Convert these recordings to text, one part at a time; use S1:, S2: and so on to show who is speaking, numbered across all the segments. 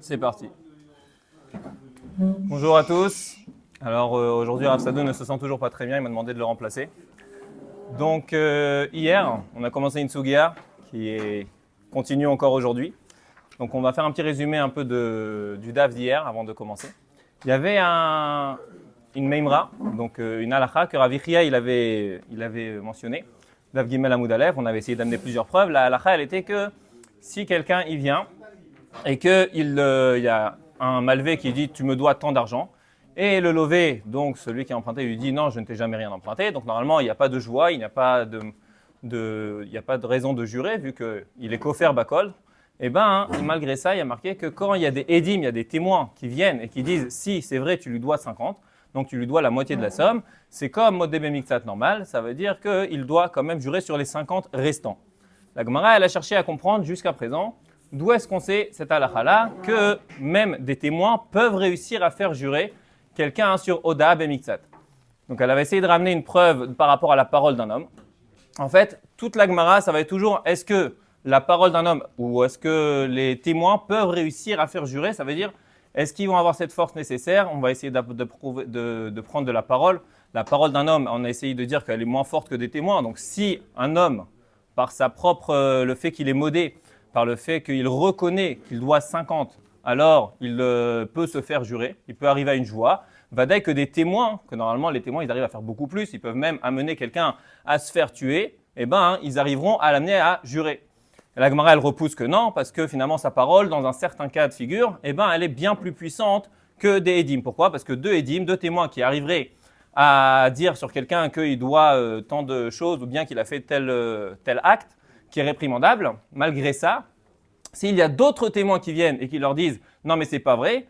S1: C'est parti. Bonjour à tous. Alors aujourd'hui, Rav Sadou ne se sent toujours pas très bien, il m'a demandé de le remplacer. Donc hier, on a commencé une Sugia qui continue encore aujourd'hui. Donc on va faire un petit résumé un peu du DAF d'hier avant de commencer. Il y avait une Meimra, donc une halakha que Rav Ichia il avait mentionné. DAF Gimel Amoud Aleph, on avait essayé d'amener plusieurs preuves. La halakha, elle était que si quelqu'un y vient et qu'il y a un malvé qui dit « tu me dois tant d'argent », et le lové, donc celui qui a emprunté, lui dit « non, je ne t'ai jamais rien emprunté », donc normalement il n'y a pas de joie, il n'y a pas de raison de jurer vu qu'il est kofer bakol. Et malgré ça, il y a marqué que quand il y a des édim, il y a des témoins qui viennent et qui disent « si c'est vrai, tu lui dois 50 », donc tu lui dois la moitié de la somme, c'est comme Modé Miktsat normal, ça veut dire qu'il doit quand même jurer sur les 50 restants. La Gemara, elle a cherché à comprendre jusqu'à présent d'où est-ce qu'on sait cette halakha-là que même des témoins peuvent réussir à faire jurer quelqu'un sur Oda Bemiktsat. Donc elle avait essayé de ramener une preuve par rapport à la parole d'un homme. En fait, toute la Gemara, ça va être toujours est-ce que la parole d'un homme ou est-ce que les témoins peuvent réussir à faire jurer, ça veut dire est-ce qu'ils vont avoir cette force nécessaire? On va essayer de prendre de la parole. La parole d'un homme, on a essayé de dire qu'elle est moins forte que des témoins. Donc si un homme, par sa propre, le fait qu'il est modé, par le fait qu'il reconnaît qu'il doit 50, alors il peut se faire jurer, il peut arriver à une joie. Vadaï que des témoins, que normalement les témoins ils arrivent à faire beaucoup plus, ils peuvent même amener quelqu'un à se faire tuer, ils arriveront à l'amener à jurer. La Gemara elle repousse que non, parce que finalement sa parole, dans un certain cas de figure, elle est bien plus puissante que des édim. Pourquoi? Parce que deux témoins qui arriveraient à dire sur quelqu'un qu'il doit tant de choses ou bien qu'il a fait tel acte, qui est réprimandable, malgré ça, s'il y a d'autres témoins qui viennent et qui leur disent « non mais c'est pas vrai »,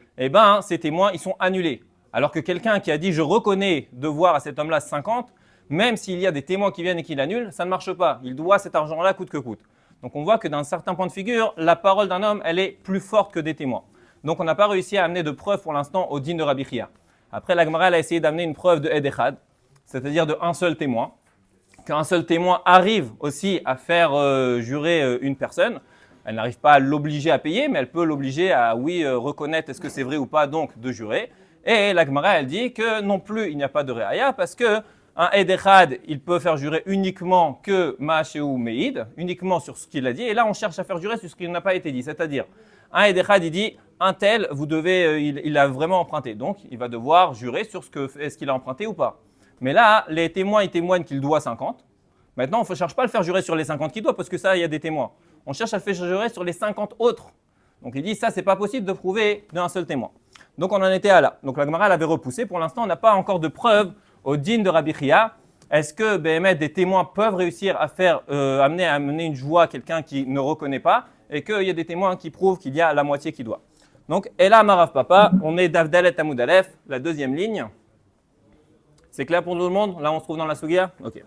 S1: ces témoins ils sont annulés. Alors que quelqu'un qui a dit « je reconnais devoir à cet homme-là 50 », même s'il y a des témoins qui viennent et qui l'annulent, ça ne marche pas. Il doit cet argent-là coûte que coûte. Donc on voit que d'un certain point de figure, la parole d'un homme, elle est plus forte que des témoins. Donc on n'a pas réussi à amener de preuve pour l'instant au din de Rabbi Chia. Après la Gemara, elle a essayé d'amener une preuve de Ed Echad, c'est-à-dire de un seul témoin. Qu'un seul témoin arrive aussi à faire jurer une personne, elle n'arrive pas à l'obliger à payer, mais elle peut l'obliger à, reconnaître est-ce que c'est vrai ou pas, donc de jurer. Et la Gemara, elle dit que non plus, il n'y a pas de réaya, parce que un Ed Echad, il peut faire jurer uniquement que Ma'asheu Meïd, uniquement sur ce qu'il a dit, et là, on cherche à faire jurer sur ce qui n'a pas été dit. C'est-à-dire, un Ed Echad, il dit, un tel, vous devez, il a vraiment emprunté, donc il va devoir jurer sur est-ce qu'il a emprunté ou pas. Mais là, les témoins, ils témoignent qu'il doit 50. Maintenant, on ne cherche pas à le faire jurer sur les 50 qu'il doit, parce que ça, il y a des témoins. On cherche à le faire jurer sur les 50 autres. Donc, il dit, ça, c'est pas possible de prouver d'un seul témoin. Donc, on en était à là. Donc, la Gemara l'avait repoussé. Pour l'instant, on n'a pas encore de preuve au din de Rabbi Chia. Est-ce que, des témoins peuvent réussir à faire amener une joie à quelqu'un qui ne reconnaît pas et qu'il y a des témoins qui prouvent qu'il y a la moitié qui doit. Donc, et là, Marav Papa, on est d'Avdalet Amoud Aleph, la deuxième ligne. C'est clair pour tout le monde? Là, on se trouve dans la Sugia? Ok.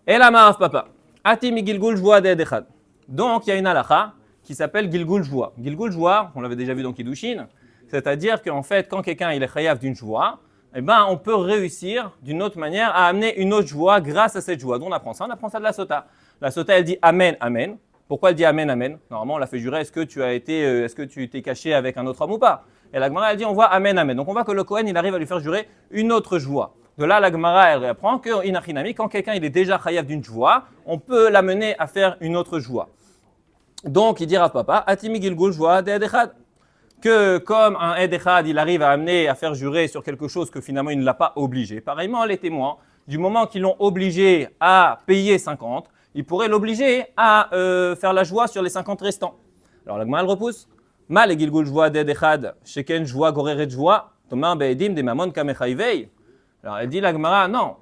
S1: Et la Marav Papa. Atimi Gilgul Jvoa de Echad. Donc, il y a une halakha qui s'appelle Gilgul Jvoa. Gilgul Jvoa, on l'avait déjà vu dans Kiddushin, c'est-à-dire qu'en fait, quand quelqu'un il est chayav d'une joie, on peut réussir d'une autre manière à amener une autre joie grâce à cette joie. D'où on apprend ça? On apprend ça de la Sota. La Sota, elle dit Amen, Amen. Pourquoi elle dit Amen, Amen? Normalement, on l'a fait jurer, est-ce que tu t'es caché avec un autre homme ou pas? Et la Gemara, elle dit, on voit Amen, Amen. Donc, on voit que le Kohen, il arrive à lui faire jurer une autre joie. De là, la Gemara, elle apprend que, inachinami, quand quelqu'un il est déjà chayav d'une joie, on peut l'amener à faire une autre joie. Donc, il dit Rav Papa, Atimi Gilgul joie de Ed Echad. Que comme un Ed Echad, il arrive à amener à faire jurer sur quelque chose que finalement il ne l'a pas obligé. Pareillement, les témoins, du moment qu'ils l'ont obligé à payer 50, ils pourraient l'obliger à faire la joie sur les 50 restants. Alors, la Gemara, elle repousse. Mal et Gilgul joie d'Ed Echad, sheken joie goreret joie, Thomas be'edim de mamon kamechayvei. Alors elle dit la Gemara, non.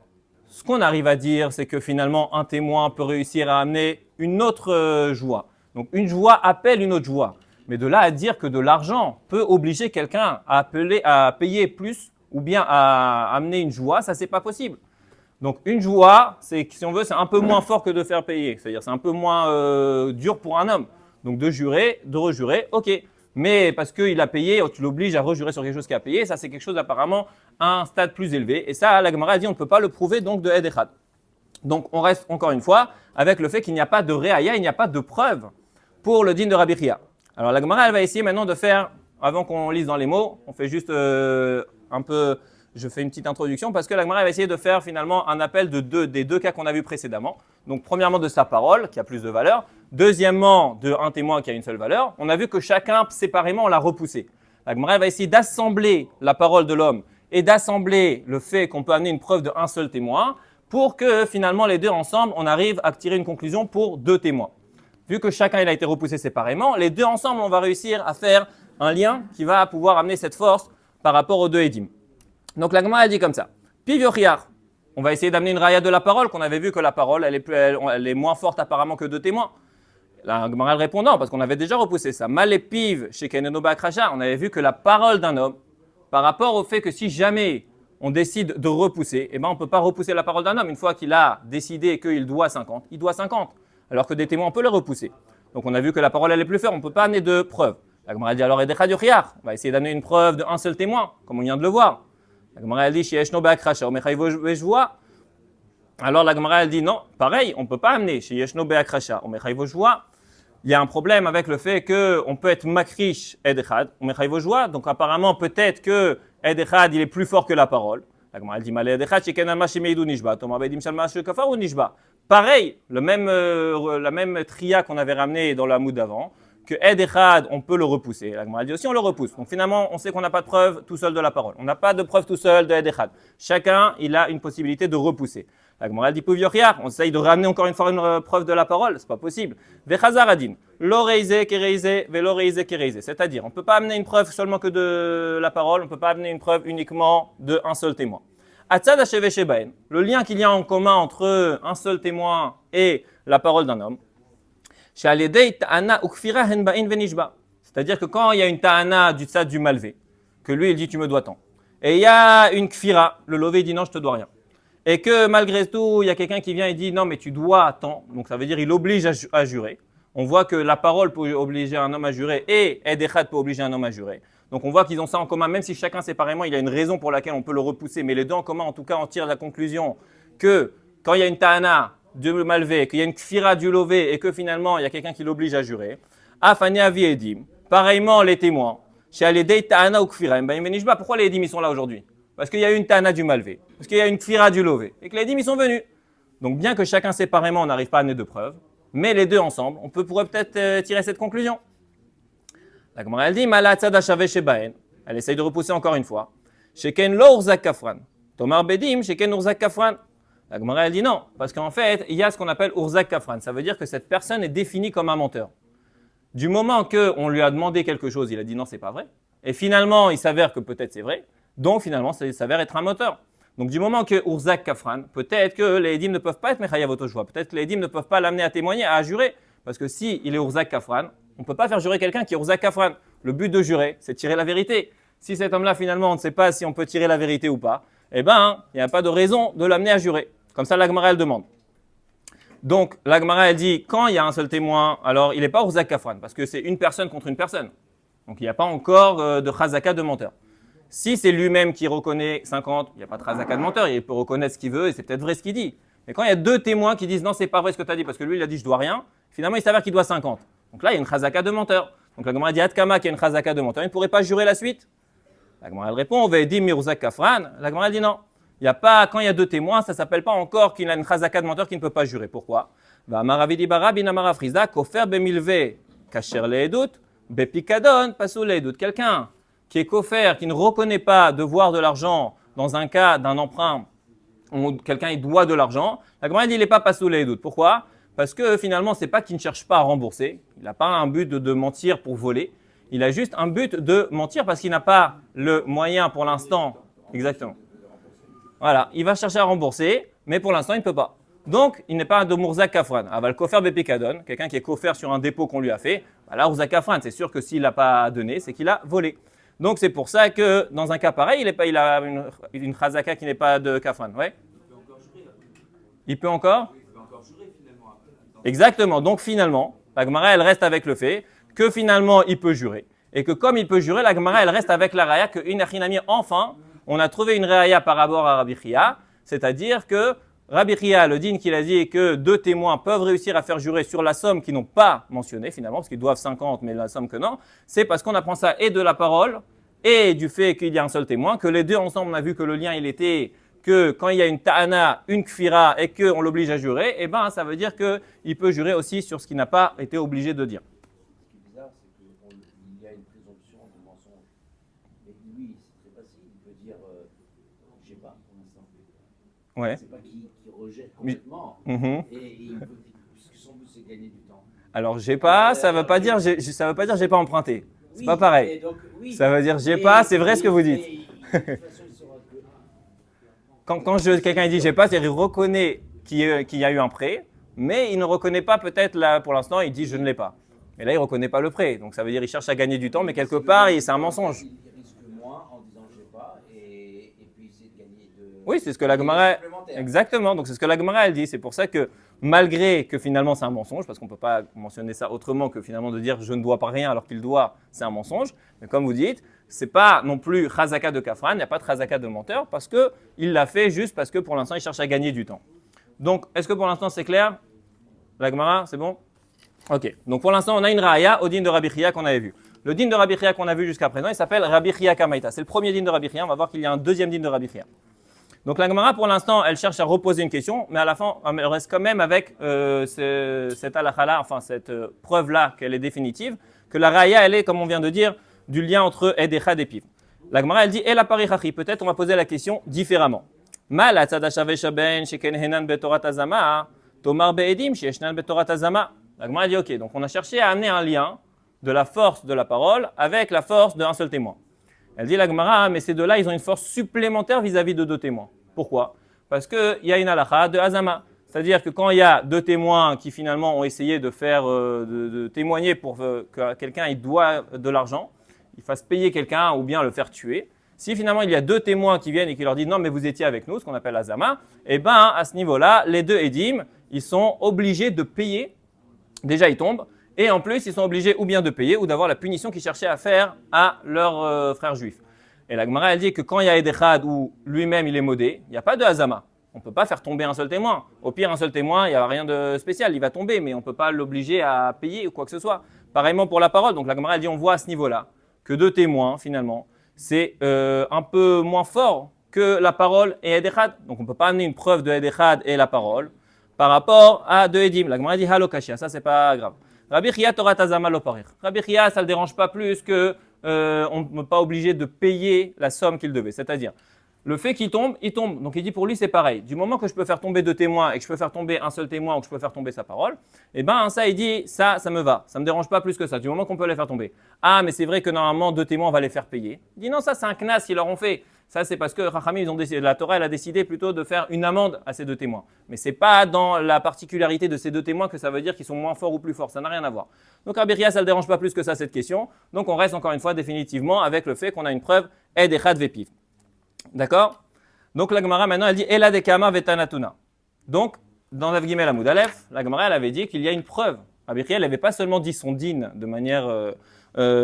S1: Ce qu'on arrive à dire, c'est que finalement un témoin peut réussir à amener une autre joie. Donc une joie appelle une autre joie. Mais de là à dire que de l'argent peut obliger quelqu'un à payer plus ou bien à amener une joie, ça c'est pas possible. Donc une joie, c'est si on veut, c'est un peu moins fort que de faire payer. C'est-à-dire c'est un peu moins dur pour un homme. Donc de jurer, de rejurer, ok. Mais parce qu'il a payé, tu l'obliges à rejurer sur quelque chose qu'il a payé, ça c'est quelque chose apparemment à un stade plus élevé. Et ça, la Gemara a dit on ne peut pas le prouver donc de Ed Echad. Donc on reste encore une fois avec le fait qu'il n'y a pas de réaya, il n'y a pas de preuve pour le din de Rabbi Chia. Alors la Gemara, elle va essayer maintenant de faire, avant qu'on lise dans les mots, on fait juste je fais une petite introduction parce que la Gemara va essayer de faire finalement un appel des deux cas qu'on a vus précédemment. Donc premièrement de sa parole, qui a plus de valeur. Deuxièmement, d'un témoin qui a une seule valeur. On a vu que chacun, séparément, on l'a repoussé. La Gemara va essayer d'assembler la parole de l'homme et d'assembler le fait qu'on peut amener une preuve d'un seul témoin pour que finalement les deux ensemble, on arrive à tirer une conclusion pour deux témoins. Vu que chacun il a été repoussé séparément, les deux ensemble, on va réussir à faire un lien qui va pouvoir amener cette force par rapport aux deux édim. Donc la Gemara dit comme ça. Pivyochiar, on va essayer d'amener une raya de la parole, qu'on avait vu que la parole, elle est moins forte apparemment que deux témoins. La Gemara répond non, parce qu'on avait déjà repoussé ça. Malépiv chez Kenenoba Akrasha, on avait vu que la parole d'un homme, par rapport au fait que si jamais on décide de repousser, on ne peut pas repousser la parole d'un homme. Une fois qu'il a décidé qu'il doit 50, il doit 50. Alors que des témoins, on peut les repousser. Donc on a vu que la parole, elle est plus forte, on ne peut pas amener de preuves. La Gemara dit alors, on va essayer d'amener une preuve d'un seul témoin, comme on vient de le voir. La Gemara dit alors la Gemara elle dit non, pareil, on ne peut pas amener chez Yeshno Be'akrasha, il y a un problème avec le fait qu'on peut être makrish ed echad, donc apparemment peut-être que ed echad il est plus fort que la parole. La Gemara dit malé ed echad sheken alma shemeidu nishba, Toma bedim shalma shekafar ou nishba. Pareil, la même tria qu'on avait ramené dans la moud d'avant, que ed echad on peut le repousser. La Gemara dit aussi on le repousse. Donc finalement on sait qu'on n'a pas de preuve tout seul de la parole. On n'a pas de preuve tout seul de ed echad. Chacun il a une possibilité de repousser. La Gemara dit Puvyochiar, on essaye de ramener encore une fois une preuve de la parole, c'est pas possible. Vechazar adin, lo reize kereize, velo reize kereize. C'est-à-dire, on ne peut pas amener une preuve seulement que de la parole, on ne peut pas amener une preuve uniquement d'un seul témoin. Atzad hasheve shebaen, le lien qu'il y a en commun entre un seul témoin et la parole d'un homme. She'aledei ta'ana ukfira hen ba'in venishba. C'est-à-dire que quand il y a une ta'ana du tzad du malvé, que lui il dit tu me dois tant, et il y a une kfira, le lové dit non je te dois rien. Et que malgré tout, il y a quelqu'un qui vient et dit non mais tu dois tant, donc ça veut dire il oblige à jurer. On voit que la parole peut obliger un homme à jurer et ed echad peut obliger un homme à jurer. Donc on voit qu'ils ont ça en commun, même si chacun séparément il y a une raison pour laquelle on peut le repousser, mais les deux en commun en tout cas on tire la conclusion que quand il y a une ta'ana du malvé, qu'il y a une kfira du lové et que finalement il y a quelqu'un qui l'oblige à jurer, afani avi edim, pareillement les témoins, chez aledei ta'ana ou kfira, pourquoi les edim ils sont là aujourd'hui? Parce qu'il y a eu une ta'ana du malvé, parce qu'il y a une kfira du lové, et que les edim ils sont venus. Donc bien que chacun séparément on n'arrive pas à amener de preuves, mais les deux ensemble, on pourrait peut-être tirer cette conclusion. La Gemara elle dit Mala tzad hashave shebaen. Elle essaye de repousser encore une fois. Sheken lo urzak kafran. Tomar bedim sheken urzak kafran. La Gemara elle dit non, parce qu'en fait il y a ce qu'on appelle urzak kafran. Ça veut dire que cette personne est définie comme un menteur. Du moment qu'on lui a demandé quelque chose, il a dit non c'est pas vrai. Et finalement il s'avère que peut-être c'est vrai. Donc finalement ça s'avère être un menteur. Donc du moment que urzak kafran, peut-être que les édim ne peuvent pas être mechayav otoshva. Peut-être que les édim ne peuvent pas l'amener à témoigner, à jurer. Parce que si il est urzak kafran, on ne peut pas faire jurer quelqu'un qui est urzak kafran. Le but de jurer, c'est de tirer la vérité. Si cet homme-là, finalement, on ne sait pas si on peut tirer la vérité ou pas, il n'y a pas de raison de l'amener à jurer. Comme ça, la Gemara, elle demande. Donc, la Gemara, elle dit, quand il y a un seul témoin, alors il n'est pas urzak kafran, parce que c'est une personne contre une personne. Donc, il n'y a pas encore de chazaka de menteur. Si c'est lui-même qui reconnaît 50, il n'y a pas de chazaka de menteur, il peut reconnaître ce qu'il veut et c'est peut-être vrai ce qu'il dit. Mais quand il y a deux témoins qui disent non, c'est pas vrai ce que tu as dit, parce que lui, il a dit je dois rien, finalement, il s'avère qu'il doit 50. Donc là, il y a une chazaka de menteur. Donc la Gemara dit Atkama qui a une chazaka de menteur, il ne pourrait pas jurer la suite. La Gemara elle répond on va dire Mirzak Kafran. La Gemara dit non. Il y a pas, quand il y a deux témoins, ça ne s'appelle pas encore qu'il a une chazaka de menteur qui ne peut pas jurer. Pourquoi? Va Maravidi Bara binamara Frisa, Kofer bemilve, Kacher leedut, Bepikadon, Pasou leedut. Quelqu'un qui est kofer, qui ne reconnaît pas devoir de l'argent dans un cas d'un emprunt, où quelqu'un il doit de l'argent, la Gemara dit il n'est pas Pasou leedut. Pourquoi? Parce que finalement, ce n'est pas qu'il ne cherche pas à rembourser. Il n'a pas un but de mentir pour voler. Il a juste un but de mentir parce qu'il n'a pas le moyen pour l'instant. Exactement. Voilà, il va chercher à rembourser, mais pour l'instant, il ne peut pas. Donc, il n'est pas un de Murzak Kafran. Aval Kofer Bepikadon, quelqu'un qui est kofer sur un dépôt qu'on lui a fait. Là, Murzak Kafran, c'est sûr que s'il n'a pas donné, c'est qu'il a volé. Donc, c'est pour ça que dans un cas pareil, il a une chazaka qui n'est pas de Kafran. Ouais. Il peut encore jurer. Exactement. Donc finalement, la Gemara elle reste avec le fait que finalement il peut jurer et que comme il peut jurer, la Gemara elle reste avec la raya que une achinami enfin, on a trouvé une raya par rapport à Rabbi Chia, c'est-à-dire que Rabbi Chia, le din qu'il a dit que 2 témoins peuvent réussir à faire jurer sur la somme qu'ils n'ont pas mentionnée finalement, parce qu'ils doivent 50, mais la somme que non, c'est parce qu'on apprend ça et de la parole et du fait qu'il y a un seul témoin, que les deux ensemble, on a vu que le lien il était que quand il y a une ta'ana, une kfira et qu'on l'oblige à jurer, eh ben ça veut dire qu'il peut jurer aussi sur ce qu'il n'a pas été obligé de dire.
S2: Ce qui est bizarre, c'est qu'il y a une présomption de mensonge. Mais lui, c'est très facile, il peut dire je sais pas pour l'instant.
S1: Ouais.
S2: C'est pas qu'il rejette complètement. Et il veut, puisque son but c'est gagner du temps.
S1: Alors j'ai pas, ça veut pas dire j'ai pas emprunté. C'est pas pareil.
S2: Donc, oui,
S1: ça veut dire j'ai pas, c'est vrai ce que vous dites. Quand quelqu'un dit j'ai pas, c'est-à-dire il reconnaît qu'il y a eu un prêt, mais il ne reconnaît pas peut-être là pour l'instant, il dit je ne l'ai pas. Et là il reconnaît pas le prêt, donc ça veut dire il cherche à gagner du temps, mais quelque part c'est un mensonge.
S2: Il risque moins en disant je sais pas et puis essayer de gagner de.
S1: Oui, c'est ce que la Gemara. Exactement, donc c'est ce que la Gemara elle dit. C'est pour ça que malgré que finalement c'est un mensonge, parce qu'on ne peut pas mentionner ça autrement que finalement de dire je ne dois pas rien alors qu'il doit, c'est un mensonge. Mais comme vous dites, c'est pas non plus chazaka de kafran, il n'y a pas de chazaka de menteur parce que il l'a fait juste parce que pour l'instant il cherche à gagner du temps. Donc est-ce que pour l'instant c'est clair? La Gemara, c'est bon? Ok. Donc pour l'instant on a une raya au din de Rabbi Chia qu'on avait vu. Le din de Rabbi Chia qu'on a vu jusqu'à présent, il s'appelle Rabbi Chia Kamaita. C'est le premier din de Rabbi Chia. On va voir qu'il y a un deuxième din de Rabbi Chia. Donc la Gemara, pour l'instant, elle cherche à reposer une question, mais à la fin, elle reste quand même avec cette halakha-là, enfin cette preuve-là qu'elle est définitive, que la raya, elle est, comme on vient de dire, du lien entre Ed Echad et Piv. La Gemara, elle dit, El aparichachi. Peut-être on va poser la question différemment. Mal atzadashave shaben sheken henan betorat azama, tomar beedim sheshnan betorat azama. La Gemara dit, ok, donc on a cherché à amener un lien de la force de la parole avec la force d'un seul témoin. Elle dit la Gemara, mais ces deux-là, ils ont une force supplémentaire vis-à-vis de 2 témoins. Pourquoi? Parce qu'il y a une halakha de Hazama. C'est-à-dire que quand il y a 2 témoins qui finalement ont essayé de faire, de témoigner pour que quelqu'un il doit de l'argent, il fasse payer quelqu'un ou bien le faire tuer. Si finalement il y a 2 témoins qui viennent et qui leur disent non mais vous étiez avec nous, ce qu'on appelle Hazama, eh ben à ce niveau-là, les 2 édim, ils sont obligés de payer. Déjà ils tombent. Et en plus, ils sont obligés ou bien de payer ou d'avoir la punition qu'ils cherchaient à faire à leurs frères juifs. Et la Gemara, elle dit que quand il y a Edechad où lui-même il est modé, il n'y a pas de Hazama. On ne peut pas faire tomber un seul témoin. Au pire, un seul témoin, il n'y a rien de spécial, il va tomber, mais on ne peut pas l'obliger à payer ou quoi que ce soit. Pareillement pour la parole. Donc la Gemara, elle dit on voit à ce niveau-là que 2 témoins, finalement, c'est un peu moins fort que la parole et Edechad. Donc on ne peut pas amener une preuve de Edechad et la parole par rapport à 2 Edim. La Gemara dit halokashia, ça c'est pas grave. Rabbi Chia Torah Tazama lo parir. Rabbi Chia, ça ne le dérange pas plus que on n'est pas obligé de payer la somme qu'il devait. C'est-à-dire, le fait qu'il tombe, il tombe. Donc il dit pour lui c'est pareil. Du moment que je peux faire tomber 2 témoins et que je peux faire tomber un seul témoin ou que je peux faire tomber sa parole, eh ben ça il dit ça me va. Ça me dérange pas plus que ça. Du moment qu'on peut les faire tomber. Ah mais c'est vrai que normalement 2 témoins on va les faire payer. Il dit non ça c'est un knas qu'ils leur ont fait. Ça, c'est parce que Rachamim, ils ont décidé, la Torah, elle a décidé plutôt de faire une amende à ces 2 témoins. Mais ce n'est pas dans la particularité de ces 2 témoins que ça veut dire qu'ils sont moins forts ou plus forts. Ça n'a rien à voir. Donc, Rabbi Chia, ça ne le dérange pas plus que ça, cette question. Donc, on reste encore une fois définitivement avec le fait qu'on a une preuve, Ed Echad Vepiv. D'accord? Donc, la Gemara, maintenant, elle dit, Ela dekama vetanatuna. Donc, dans la Gimel Amoud Aleph, la Gemara, elle avait dit qu'il y a une preuve. Rabbi Chia, elle n'avait pas seulement dit son din de manière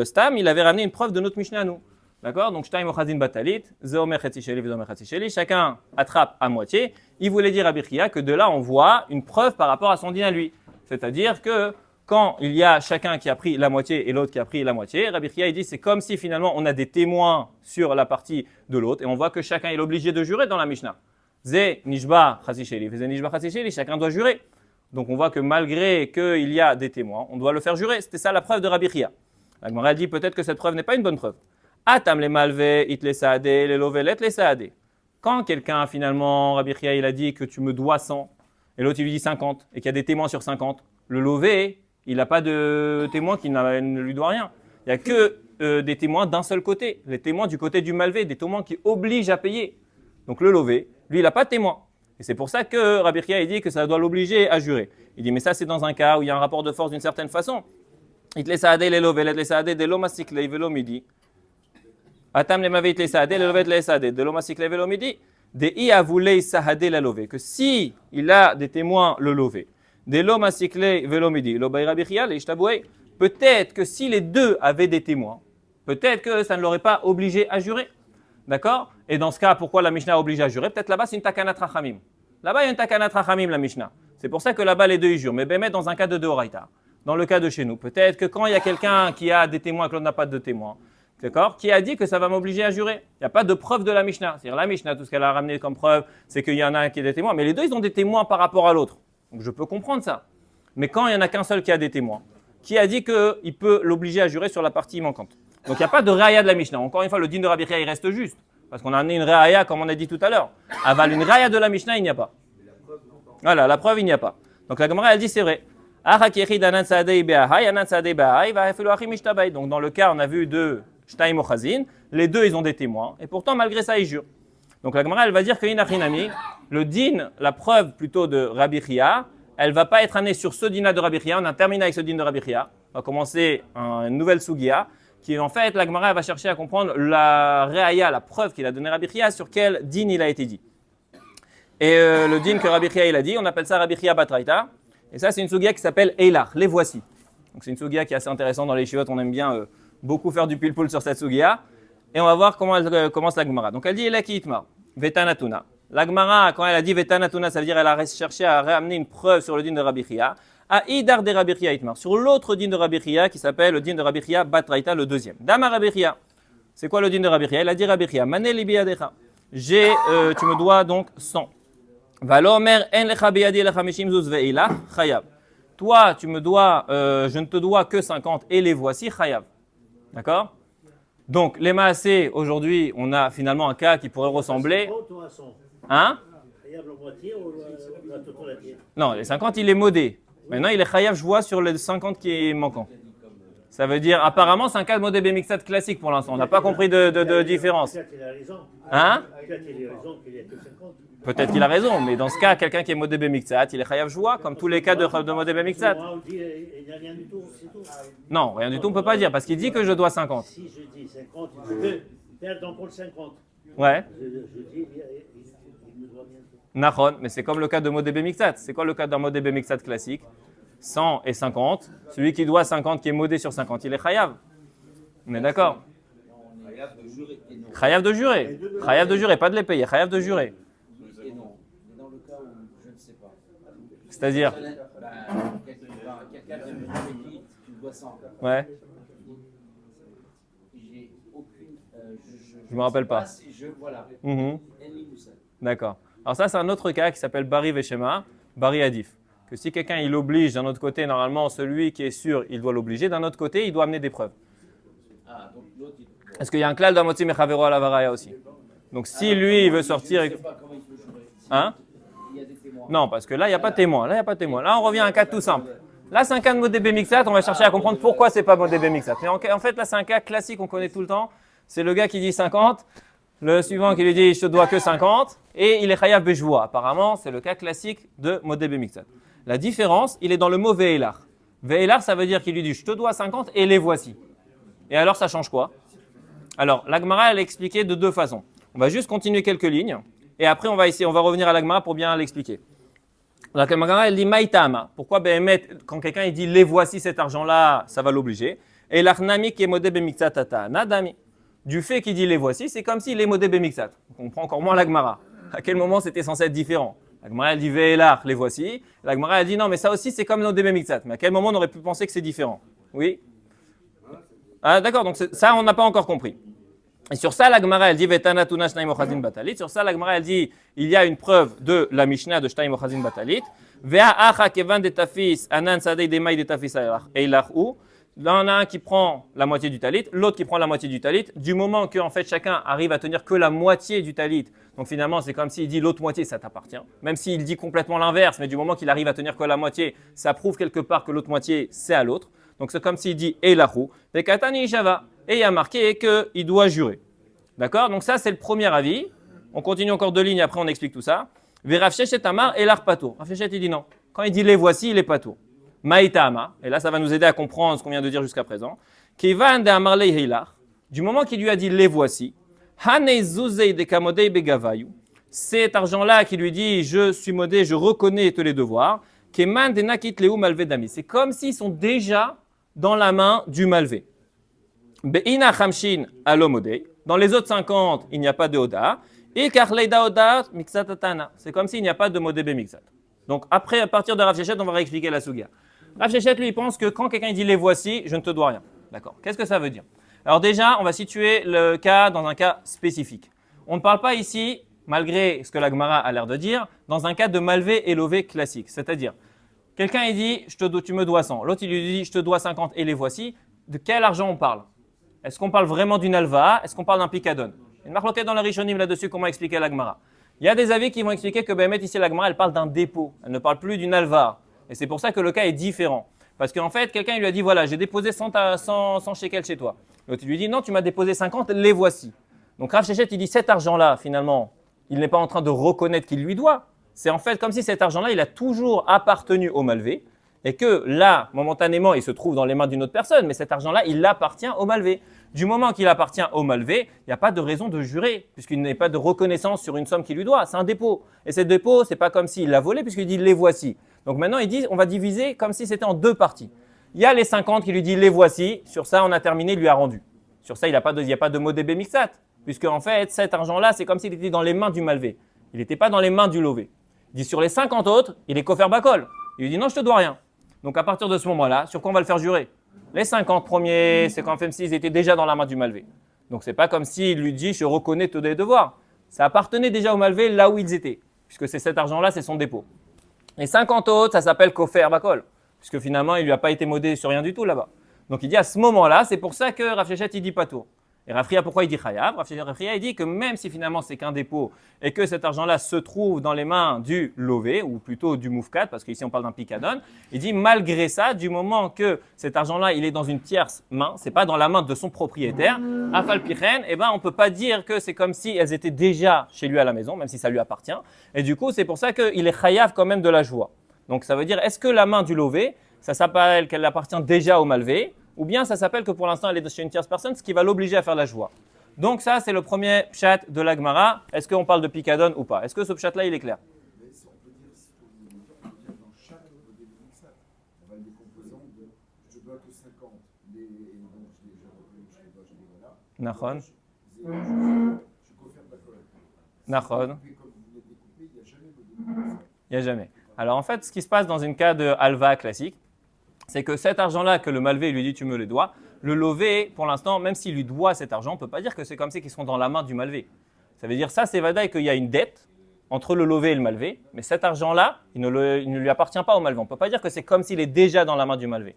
S1: stam, il avait ramené une preuve de notre Mishnah à nous. D'accord? Donc, Shtaim Ochazin Batalit, Zeomer Chetisheli, Vezomer Chetisheli, chacun attrape à moitié. Il voulait dire à Rabbi Chia que de là, on voit une preuve par rapport à son din à lui. C'est-à-dire que quand il y a chacun qui a pris la moitié et l'autre qui a pris la moitié, Rabbi Chia, il dit c'est comme si finalement on a des témoins sur la partie de l'autre et on voit que chacun est obligé de jurer dans la Mishnah. Ze Nishba Chetisheli, Ze Nishba Chetisheli, chacun doit jurer. Donc, on voit que malgré qu'il y a des témoins, on doit le faire jurer. C'était ça la preuve de Rabbi Chia. La Gemara dit peut-être que cette preuve n'est pas une bonne preuve. Atam le malve, it le saade, le lovelet le saade. Quand quelqu'un, finalement, Rabbi Chia, il a dit que tu me dois 100, et l'autre il lui dit 50, et qu'il y a des témoins sur 50, le lové, il n'a pas de témoin qui ne lui doit rien. Il n'y a que des témoins d'un seul côté, les témoins du côté du malvé, des témoins qui obligent à payer. Donc le lové, lui, il n'a pas de témoin. Et c'est pour ça que Rabbi Chia, il dit que ça doit l'obliger à jurer. Il dit, mais ça, c'est dans un cas où il y a un rapport de force d'une certaine façon. It le saade, le lovelet le saade, de l'omasik le velo midi. Atam le mavit le saade, le lovet le saade, de l'omasik le velo midi. De i avulei sahade la lové. Que si il a des témoins, le lové. De l'omasik le velo midi. L'obay Rabbi Chia, le ishtaboué. Peut-être que si les deux avaient des témoins, peut-être que ça ne l'aurait pas obligé à jurer. D'accord? Et dans ce cas, pourquoi la Mishnah oblige à jurer? Peut-être là-bas, c'est une takanat rachamim. Là-bas, il y a une takanat rachamim, la Mishnah. C'est pour ça que là-bas, les deux, ils jurent. Mais ben, dans un cas de Deoraita, dans le cas de chez nous, peut-être que quand il y a quelqu'un qui a des témoins et que l'autre n'a pas de témoins, d'accord, qui a dit que ça va m'obliger à jurer. Il n'y a pas de preuve de la Mishnah. C'est-à-dire la Mishnah, tout ce qu'elle a ramené comme preuve, c'est qu'il y en a un qui a des témoins. Mais les deux, ils ont des témoins par rapport à l'autre. Donc je peux comprendre ça. Mais quand il n'y en a qu'un seul qui a des témoins, qui a dit qu'il peut l'obliger à jurer sur la partie manquante. Donc il n'y a pas de raya de la Mishnah. Encore une fois, le din de Rabbi Chia, il reste juste. Parce qu'on a amené une raya, comme on a dit tout à l'heure. Aval, une raya de la Mishnah, il n'y a pas. Voilà, la preuve, il n'y a pas. Donc la Gemara, elle dit, c'est vrai. Donc dans le cas, on a vu de Shtaim Ochazin, les deux, ils ont des témoins. Et pourtant, malgré ça, ils jurent. Donc la Gemara, elle va dire que Inachinami, le din, la preuve plutôt de Rabbi Chia, elle ne va pas être amenée sur ce din de Rabbi Chia. On a terminé avec ce din de Rabbi Chia. On va commencer une nouvelle Sugia, qui en fait, la Gemara va chercher à comprendre la réaya, la preuve qu'il a donnée Rabbi Chia, sur quel din il a été dit. Et le din que Rabbi Chia il a dit, on appelle ça Rabbi Chia Batraita. Et ça, c'est une Sugia qui s'appelle Eilar, les voici. Donc c'est une Sugia qui est assez intéressante dans les Shivot. On aime bien beaucoup faire du pilpoul sur cette Sugia. Et on va voir comment elle commence la Gemara. Donc elle dit Elaki Itmar, Vetanatuna. La Gemara, quand elle a dit Vetanatuna, ça veut dire qu'elle a cherché à ramener une preuve sur le din de Rabbi Chia. À Idar de Rabbi Chia Itmar, sur l'autre din de Rabbi Chia qui s'appelle le din de Rabbi Chia Batraita, le deuxième. Dama Rabbi Chia. C'est quoi le din de Rabbi Chia? Il a dit Rabbi Chia, Mané libi adecha. Tu me dois donc 100. Valomer en lecha biyadi lecha mishim zuz ve'ila chayav. Toi, tu me dois, je ne te dois que 50 et les voici chayav. D'accord? Donc, les maasés, aujourd'hui, on a finalement un cas qui pourrait ressembler. Hein? Non, les 50, il est modé. Maintenant, il est chayav, je vois, sur les 50 qui est manquant. Ça veut dire, apparemment, c'est un cas de modé bemixat classique pour l'instant. On n'a pas compris de différence. Hein? Peut-être qu'il a raison, mais dans ce cas, quelqu'un qui est modé bemixat, il est chayav joie, comme tous les cas de modé bemixat. Non, rien du tout, on ne peut pas dire, parce qu'il dit que je dois 50.
S2: Si je dis 50, je peux perdre encore 50.
S1: Ouais.
S2: Je dis, il me doit bien.
S1: Nachon, mais c'est comme le cas de modé bemixat. C'est quoi le cas d'un modé bemixat classique? 100 et 50. Celui qui doit 50, qui est modé sur 50, il est chayav. On est d'accord? Chayav de jurer. Chayav de jurer, pas de les payer. Chayav de jurer.
S2: Et non. Mais dans le cas où je ne sais pas.
S1: C'est-à-dire?
S2: Quelqu'un qui me dit, tu dois 100.
S1: Ouais.
S2: J'ai aucune.
S1: Je me rappelle pas.
S2: Voilà.
S1: D'accord. Alors ça, c'est un autre cas qui s'appelle Bari Veshema, Bari Adif. Que si quelqu'un il oblige d'un autre côté, normalement celui qui est sûr, il doit l'obliger. D'un autre côté, il doit amener des preuves.
S2: Ah, donc l'autre,
S1: Est-ce qu'il y a un klal d'amotzi mechavero à la varaya aussi? Donc si lui, il veut sortir...
S2: je ne sais pas comment il peut jurer.
S1: Hein?
S2: Il y a des témoins.
S1: Non, parce que là, il n'y a pas de témoin. Là, il n'y a pas de témoin. Là, on revient à un cas tout simple. Là, c'est un cas de modé bemixat. On va chercher à comprendre pourquoi c'est pas modé bemixat. Mais en fait, là, c'est un cas classique qu'on connaît tout le temps. C'est le gars qui dit 50, le suivant qui lui dit je te dois que 50, et il est chayav bejvoa. Apparemment, c'est le cas classique de modé bemixat. La différence, il est dans le mot ve'elar. Ve'elar, ça veut dire qu'il lui dit je te dois 50 et les voici. Et alors, ça change quoi? Alors, la Gemara, elle est expliquée de deux façons. On va juste continuer quelques lignes, et après, on va revenir à la Gemara pour bien l'expliquer. La Gemara, elle dit maïtama. Pourquoi quand quelqu'un il dit les voici cet argent-là, ça va l'obliger. Et l'arnami qui est modé bemixatata, nadami. Du fait qu'il dit les voici, c'est comme s'il est modé bemixat. On comprend encore moins la Gemara. À quel moment c'était censé être différent? La Gemara, elle dit ve'elar, les voici. La Gemara, elle dit non, mais ça aussi, c'est comme modé bemixat. Mais à quel moment on aurait pu penser que c'est différent? Oui? Ah, d'accord, donc ça, on n'a pas encore compris. Et sur ça, la Gemara, elle dit Vetana tuna shnaim ochazin batalit. Sur ça, la Gemara, elle dit il y a une preuve de la Mishnah de shnaim ochazin batalit. Vea acha kevan de tafis anan sadei demai de tafis eilahu. Là, on a un qui prend la moitié du talit, l'autre qui prend la moitié du talit. Du moment que en fait, chacun arrive à tenir que la moitié du talit, donc finalement, c'est comme s'il dit l'autre moitié, ça t'appartient. Même s'il dit complètement l'inverse, mais du moment qu'il arrive à tenir que la moitié, ça prouve quelque part que l'autre moitié, c'est à l'autre. Donc c'est comme s'il dit eilahu. Vekatani shava. Et il y a marqué qu'il doit jurer. D'accord? Donc ça, c'est le premier avis. On continue encore deux lignes, après on explique tout ça. Rav Sheshet amar et l'arpato. Rav Sheshet, il dit non. Quand il dit les voici, il est pato. Maïta ama. Et là, ça va nous aider à comprendre ce qu'on vient de dire jusqu'à présent. Kivan de amar le heilar. Du moment qu'il lui a dit les voici. Hane zuzei de kamodei begavayu. Cet argent-là qui lui dit je suis modé, je reconnais tous les devoirs. Keman de nakit leu malvedami. C'est comme s'ils sont déjà dans la main du malvé. Be'ina chamshin alomodei. Dans les autres 50, il n'y a pas de Oda. C'est comme s'il n'y a pas de modé bemixat. Donc après, à partir de Rav Shechet, on va réexpliquer la sugia. Rav Shechet, lui, il pense que quand quelqu'un dit les voici, je ne te dois rien. D'accord. Qu'est-ce que ça veut dire? Alors déjà, on va situer le cas dans un cas spécifique. On ne parle pas ici, malgré ce que la Gemara a l'air de dire, dans un cas de malvé et lové classique. C'est-à-dire, quelqu'un il dit tu me dois 100. L'autre il lui dit je te dois 50 et les voici. De quel argent on parle? Est-ce qu'on parle vraiment d'une alva? Est-ce qu'on parle d'un picadon? Il y a une marque dans la Rishonim là-dessus, comment expliquer la Gemara. Il y a des avis qui vont expliquer que ici la Gemara elle parle d'un dépôt. Elle ne parle plus d'une alva. Et c'est pour ça que le cas est différent. Parce qu'en fait, quelqu'un il lui a dit voilà, j'ai déposé 100 shekels chez toi. L'autre il lui dit non, tu m'as déposé 50, les voici. Donc Rav Shechet il dit cet argent-là, finalement, il n'est pas en train de reconnaître qu'il lui doit. C'est en fait comme si cet argent-là, il a toujours appartenu au malvé et que là, momentanément, il se trouve dans les mains d'une autre personne, mais cet argent-là, il appartient au malvé. Du moment qu'il appartient au malvé, il n'y a pas de raison de jurer, puisqu'il n'y a pas de reconnaissance sur une somme qu'il lui doit. C'est un dépôt. Et ce dépôt, ce n'est pas comme s'il l'a volé, puisqu'il dit les voici. Donc maintenant, il dit on va diviser comme si c'était en deux parties. Il y a les 50 qui lui dit les voici. Sur ça, on a terminé, il lui a rendu. Sur ça, il n'y a pas de mot DB mixat, puisque en fait, cet argent-là, c'est comme s'il était dans les mains du malvé. Il n'était pas dans les mains du lové. Il dit sur les 50 autres, il est kofer bakol. Il lui dit non, je te dois rien. Donc à partir de ce moment-là, sur quoi on va le faire jurer? Les 50 premiers, c'est quand même s'ils étaient déjà dans la main du malvé. Donc c'est pas comme s'il lui dit je reconnais tous tes devoirs. Ça appartenait déjà au malvé là où ils étaient, puisque c'est cet argent-là, c'est son dépôt. Les 50 autres, ça s'appelle kofer bakol, puisque finalement il lui a pas été modé sur rien du tout là-bas. Donc il dit à ce moment-là, c'est pour ça que Rav Shechet il dit pas tout. Et Rav Ria, pourquoi il dit chayav? Rav Ria, il dit que même si finalement c'est qu'un dépôt et que cet argent-là se trouve dans les mains du lové, ou plutôt du moufkat, parce qu'ici on parle d'un picadon, il dit malgré ça, du moment que cet argent-là il est dans une tierce main, c'est pas dans la main de son propriétaire, afal pichen, on peut pas dire que c'est comme si elles étaient déjà chez lui à la maison, même si ça lui appartient. Et du coup, c'est pour ça qu'il est chayav quand même de la joie. Donc ça veut dire, est-ce que la main du lové, ça s'appelle qu'elle appartient déjà au malvé, ou bien ça s'appelle que pour l'instant elle est chez une tierce personne, ce qui va l'obliger à faire la joie. Donc ça, c'est le premier pshat de la Gemara. Est-ce qu'on parle de picadon ou pas? Est-ce que ce pshat-là, il est clair?
S3: Mais on peut dire dans chaque modèle mixat, on va le décomposer en deux. Je dois que 50, les donc je les dois, je les voilà.
S1: Nachon.
S3: Je confère la collecte.
S1: Nachon.
S3: Mais comme vous l'avez découpé, il n'y a jamais de modèle mixat.
S1: Il n'y a jamais. Alors en fait, ce qui se passe dans un cas de halva classique, c'est que cet argent-là que le malvé lui dit tu me le dois, le lové, pour l'instant, même s'il lui doit cet argent, on ne peut pas dire que c'est comme ça qu'ils sont dans la main du malvé. Ça veut dire ça, c'est vadaï qu'il y a une dette entre le lové et le malvé, mais cet argent-là, il ne lui appartient pas au malvé. On ne peut pas dire que c'est comme s'il est déjà dans la main du malvé.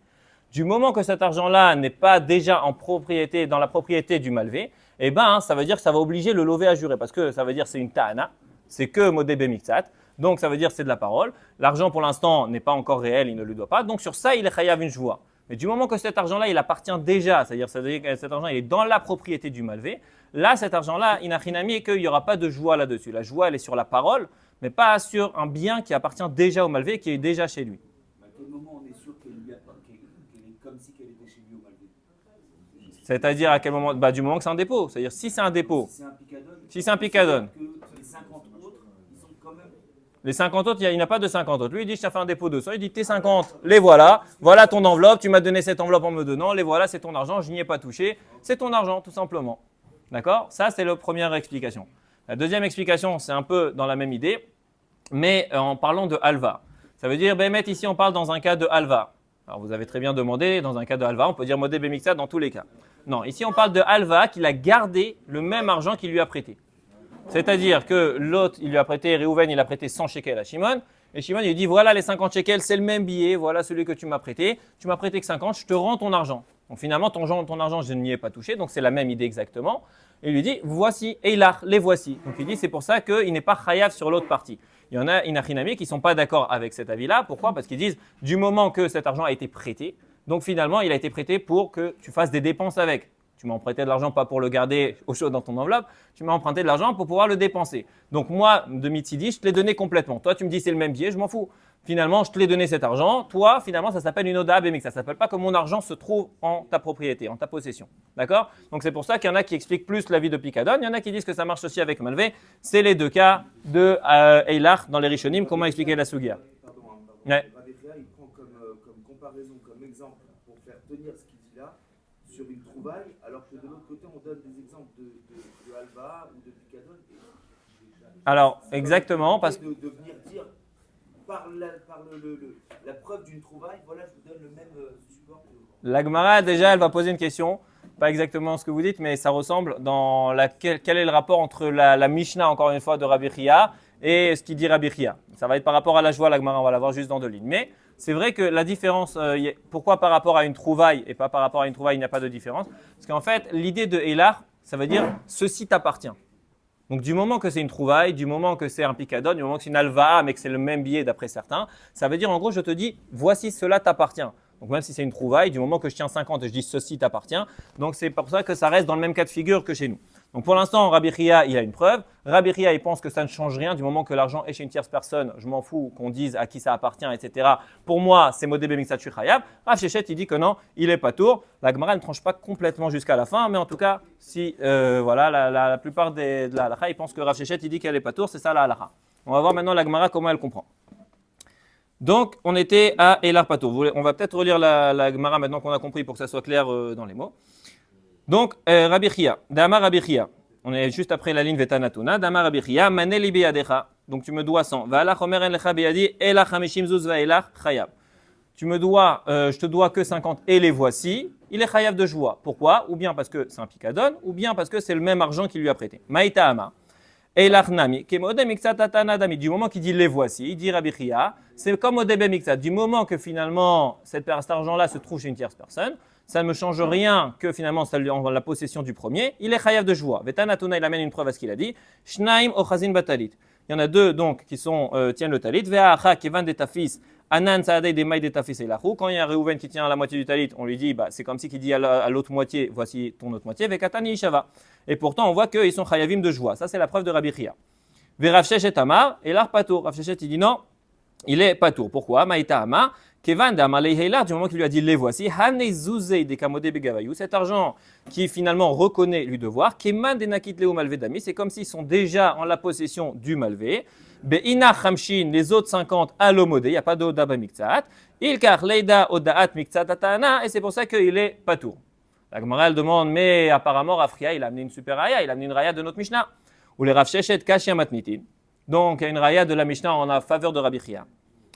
S1: Du moment que cet argent-là n'est pas déjà en propriété, dans la propriété du malvé, ça veut dire que ça va obliger le lové à jurer, parce que ça veut dire que c'est une ta'ana, c'est que modé bemixat. Donc ça veut dire que c'est de la parole. L'argent pour l'instant n'est pas encore réel, il ne lui doit pas. Donc sur ça, il est chayav une joie. Mais du moment que cet argent-là, il appartient déjà, c'est-à-dire que cet argent il est dans la propriété du malvé, là cet argent-là, inachinami, et qu'il n'y aura pas de joie là-dessus. La joie, elle est sur la parole, mais pas sur un bien qui appartient déjà au malvé, qui est déjà chez lui.
S2: À quel moment on est sûr qu'elle est comme si elle était chez lui au malvé?
S1: C'est-à-dire à quel moment? Du moment que c'est un dépôt. C'est-à-dire si c'est un dépôt.
S2: Si c'est un picadon.
S1: Si c'est un picadon.
S2: Que les 50 autres, ils sont quand même.
S1: Les 50 autres, il n'a pas de 50 autres. Lui, il dit, je t'ai fait un dépôt de 100. Il dit, tes 50, les voilà. Voilà ton enveloppe. Tu m'as donné cette enveloppe en me donnant. Les voilà, c'est ton argent. Je n'y ai pas touché. C'est ton argent, tout simplement. D'accord? Ça, c'est la première explication. La deuxième explication, c'est un peu dans la même idée, mais en parlant de halva. Ça veut dire, ici, on parle dans un cas de halva. Alors, vous avez très bien demandé, dans un cas de halva, on peut dire modé bemixat dans tous les cas. Non, ici, on parle de halva qu'il a gardé le même argent qu'il lui a prêté. C'est-à-dire que l'autre, il lui a prêté, Réhouven, il a prêté 100 shekels à Shimon. Et Shimon, il lui dit, voilà les 50 shekels, c'est le même billet, voilà celui que tu m'as prêté. Tu m'as prêté que 50, je te rends ton argent. Donc finalement, ton argent, je n'y ai pas touché, donc c'est la même idée exactement. Et il lui dit, voici, Eilar, les voici. Donc il dit, c'est pour ça qu'il n'est pas chayav sur l'autre partie. Il y en a inachinami qui ne sont pas d'accord avec cet avis-là. Pourquoi? Parce qu'ils disent, du moment que cet argent a été prêté, donc finalement, il a été prêté pour que tu fasses des dépenses avec. Tu m'as emprunté de l'argent pas pour le garder au chaud dans ton enveloppe, tu m'as emprunté de l'argent pour pouvoir le dépenser. Donc moi, de Mitsidi, je te l'ai donné complètement. Toi, tu me dis c'est le même billet, je m'en fous. Finalement, je te l'ai donné cet argent. Toi, finalement, ça s'appelle une oda abémique. Ça ne s'appelle pas que mon argent se trouve en ta propriété, en ta possession. D'accord? Donc c'est pour ça qu'il y en a qui expliquent plus la vie de Picadon. Il y en a qui disent que ça marche aussi avec Malvé. C'est les deux cas de Eilach dans les Rishonim. Comment expliquer la Sugia?
S4: Pardon.
S1: Ouais.
S4: Rabbeinu, il prend comme comparaison, comme exemple, pour faire tenir ce qu'il dit là, sur une trouvaille, alors que de l'autre côté, on donne des exemples de halva ou de picadon.
S1: Alors, exactement, parce que
S4: De venir dire, par la preuve d'une trouvaille, voilà, je vous donne le même support que.
S1: la Gemara, déjà, elle va poser une question. Pas exactement ce que vous dites, mais ça ressemble dans quel est le rapport entre la Mishnah, encore une fois, de Rabbi Chia et ce qu'il dit Rabbi Chia. Ça va être par rapport à la joie, la Gemara, on va la voir juste dans 2 lignes. Mais c'est vrai que la différence, pourquoi par rapport à une trouvaille et pas par rapport à une trouvaille, il n'y a pas de différence? Parce qu'en fait, l'idée de Eilar, ça veut dire ceci t'appartient. Donc du moment que c'est une trouvaille, du moment que c'est un picadon, du moment que c'est une alva, mais que c'est le même billet d'après certains, ça veut dire en gros, je te dis, voici cela t'appartient. Donc même si c'est une trouvaille, du moment que je tiens 50 et je dis ceci t'appartient, donc c'est pour ça que ça reste dans le même cas de figure que chez nous. Donc pour l'instant, Rabbi Chia, il a une preuve. Rabbi Chia, il pense que ça ne change rien du moment que l'argent est chez une tierce personne. Je m'en fous qu'on dise à qui ça appartient, etc. Pour moi, c'est modé bemixat shuychayab. Rav Sheshet, il dit que non, il est pas tour. La Gemara ne tranche pas complètement jusqu'à la fin, mais en tout cas, si voilà, la plupart de la halakha, ils pensent que Rav Sheshet, il dit qu'elle est pas tour, c'est ça la halakha. On va voir maintenant la Gemara comment elle comprend. Donc, on était à Eilar Patour. On va peut-être relire la Gemara maintenant qu'on a compris pour que ça soit clair dans les mots. Donc, Rabbi Chia, Dama Rabbi Chia. On est juste après la ligne Vetanatuna. Dama Rabbi Chia, Maneli biyadecha. Donc, tu me dois 100. Va'alach omer en lecha biyadi, elach hamishim zuz va'elach chayab. Tu me dois, je te dois que 50 et les voici. Il est chayav de joie. Pourquoi? Ou bien parce que c'est un picadon, ou bien parce que c'est le même argent qu'il lui a prêté. Maïta ama. Elach nami, kemode mixat atanadami. Du moment qu'il dit les voici, il dit Rabbi Chia, c'est comme au début mixat. Du moment que finalement cet argent-là se trouve chez une tierce personne, ça ne me change rien que finalement ça lui envoie la possession du premier. Il est chayav de joie. Vetanatuna, il amène une preuve à ce qu'il a dit. Shnaim ochazin batalit. Il y en a 2 donc qui tiennent le talit. Ve'acha kevan de tafis. Anan saadei de maï de tafis et lachou. Quand il y a un Réhouven qui tient la moitié du talit, on lui dit, c'est comme si qu'il dit à l'autre moitié, voici ton autre moitié. Ve'katani ishava. Et pourtant, on voit qu'ils sont chayavim de joie. Ça, c'est la preuve de Rabbi Chia. Ve'Rav Sheshet amar, et l'ar patour. Rav Sheshet, il dit non, il est patour. Pourquoi? Maïta amar, kevan d'amalei heilar, du moment qu'il lui a dit les voici, hanei zuzei de kamode begavayou, cet argent qui finalement reconnaît lui devoir, keman de nakit leu malvedami, c'est comme s'ils sont déjà en la possession du malvé. Be'ina chamshin, les autres 50 à l'omodé, il n'y a pas d'oda b'miktsat. Ilkar leida odaat miktsat atana, et c'est pour ça qu'il est patour. La Gemara elle demande, mais apparemment Rav Chia, il a amené une super raya, il a amené une raya de notre Mishnah. Ou les Rav Sheshet kashia matnitin. Donc il y a une raya de la Mishnah en faveur de Rabbi Chia.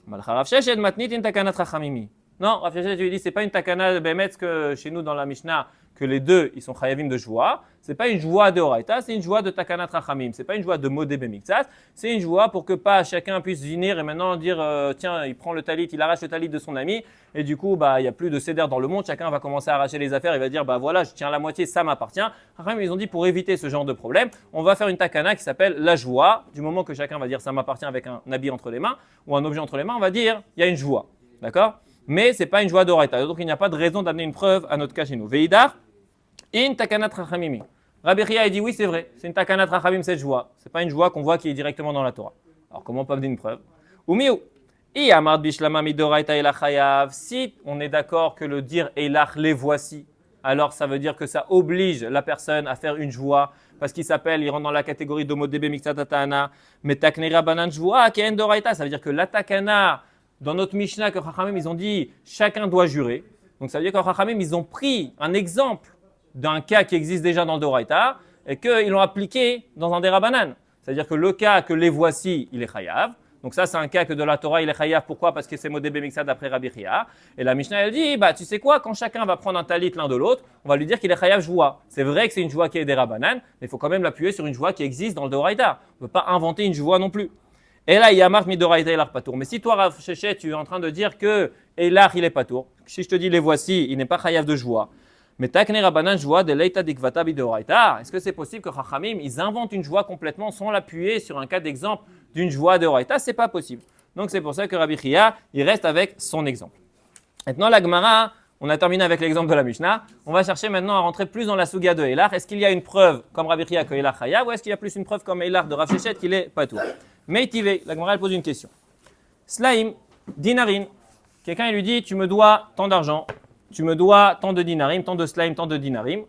S1: Malcha Rav Sheshet matnitin takanat rachamimi. Non, Rav Sheshet lui dit, c'est pas une takana de Bemetz que chez nous dans la Mishnah, que les deux ils sont chayavim de joie. C'est pas une joie de Horaïta, c'est une joie de takanat rachamim. C'est pas une joie de modé bemiktsat. C'est une joie pour que pas chacun puisse venir et maintenant dire tiens, il prend le talit, il arrache le talit de son ami et du coup il y a plus de céder dans le monde. Chacun va commencer à arracher les affaires. Il va dire voilà, je tiens la moitié, ça m'appartient. Rachamim ils ont dit pour éviter ce genre de problème, on va faire une takana qui s'appelle la joie. Du moment que chacun va dire ça m'appartient avec un habit entre les mains ou un objet entre les mains, on va dire il y a une joie, d'accord? Mais c'est pas une joie d'Horaïta. Donc il n'y a pas de raison d'amener une preuve à notre cas chez nous. Veidar in takanat rachamimi. Rabbi Chia a dit oui, c'est vrai, c'est une takanat rachamim cette joie. C'est pas une joie qu'on voit qui est directement dans la Torah. Alors comment on peut amener une preuve? Umiu. I amar bishlama midoraita elachayav. Si on est d'accord que le dire elach les voici, alors ça veut dire que ça oblige la personne à faire une joie parce qu'il rentre dans la catégorie d'omodebe mixatatana. Mais taknera banan joie ken doraita. Ça veut dire que la takana dans notre Mishnah que Chachamim ils ont dit chacun doit jurer. Donc ça veut dire que Chachamim ils ont pris un exemple d'un cas qui existe déjà dans le Doraita et qu'ils l'ont appliqué dans un Derabanan. C'est-à-dire que le cas que les voici, il est chayav. Donc ça, c'est un cas que de la Torah, il est chayav. Pourquoi? Parce que c'est modé bemiksa d'après Rabbi Chia. Et la Mishnah, elle dit, tu sais quoi, quand chacun va prendre un talit l'un de l'autre, on va lui dire qu'il est chayav joie. C'est vrai que c'est une joie qui est Derabanan, mais il faut quand même l'appuyer sur une joie qui existe dans le Doraita. On ne peut pas inventer une joie non plus. Et là, il y a marque midoraita elar patour. Mais si toi, Rav Sheshet, tu es en train de dire que elar, il est patour, si je te dis les voici, il n'est pas chayav de joie. Mais takne rabanan joie de leita dikvata bidoraita. Est-ce que c'est possible que Chachamim, ils inventent une joie complètement sans l'appuyer sur un cas d'exemple d'une joie de Horaïta? C'est pas possible. Donc c'est pour ça que Rabbi Chia, il reste avec son exemple. Maintenant, la Gemara, on a terminé avec l'exemple de la Mishnah. On va chercher maintenant à rentrer plus dans la suga de Eilar. Est-ce qu'il y a une preuve comme Rabbi Chia que Eilar chayav ou est-ce qu'il y a plus une preuve comme Eilar de Rav Sheshet qu'il est patour? Meitivé, la Gemara elle pose une question. Slaim, dinarin. Quelqu'un il lui dit tu me dois tant d'argent. Tu me dois tant de dinarim, tant de slaim, tant de dinarim.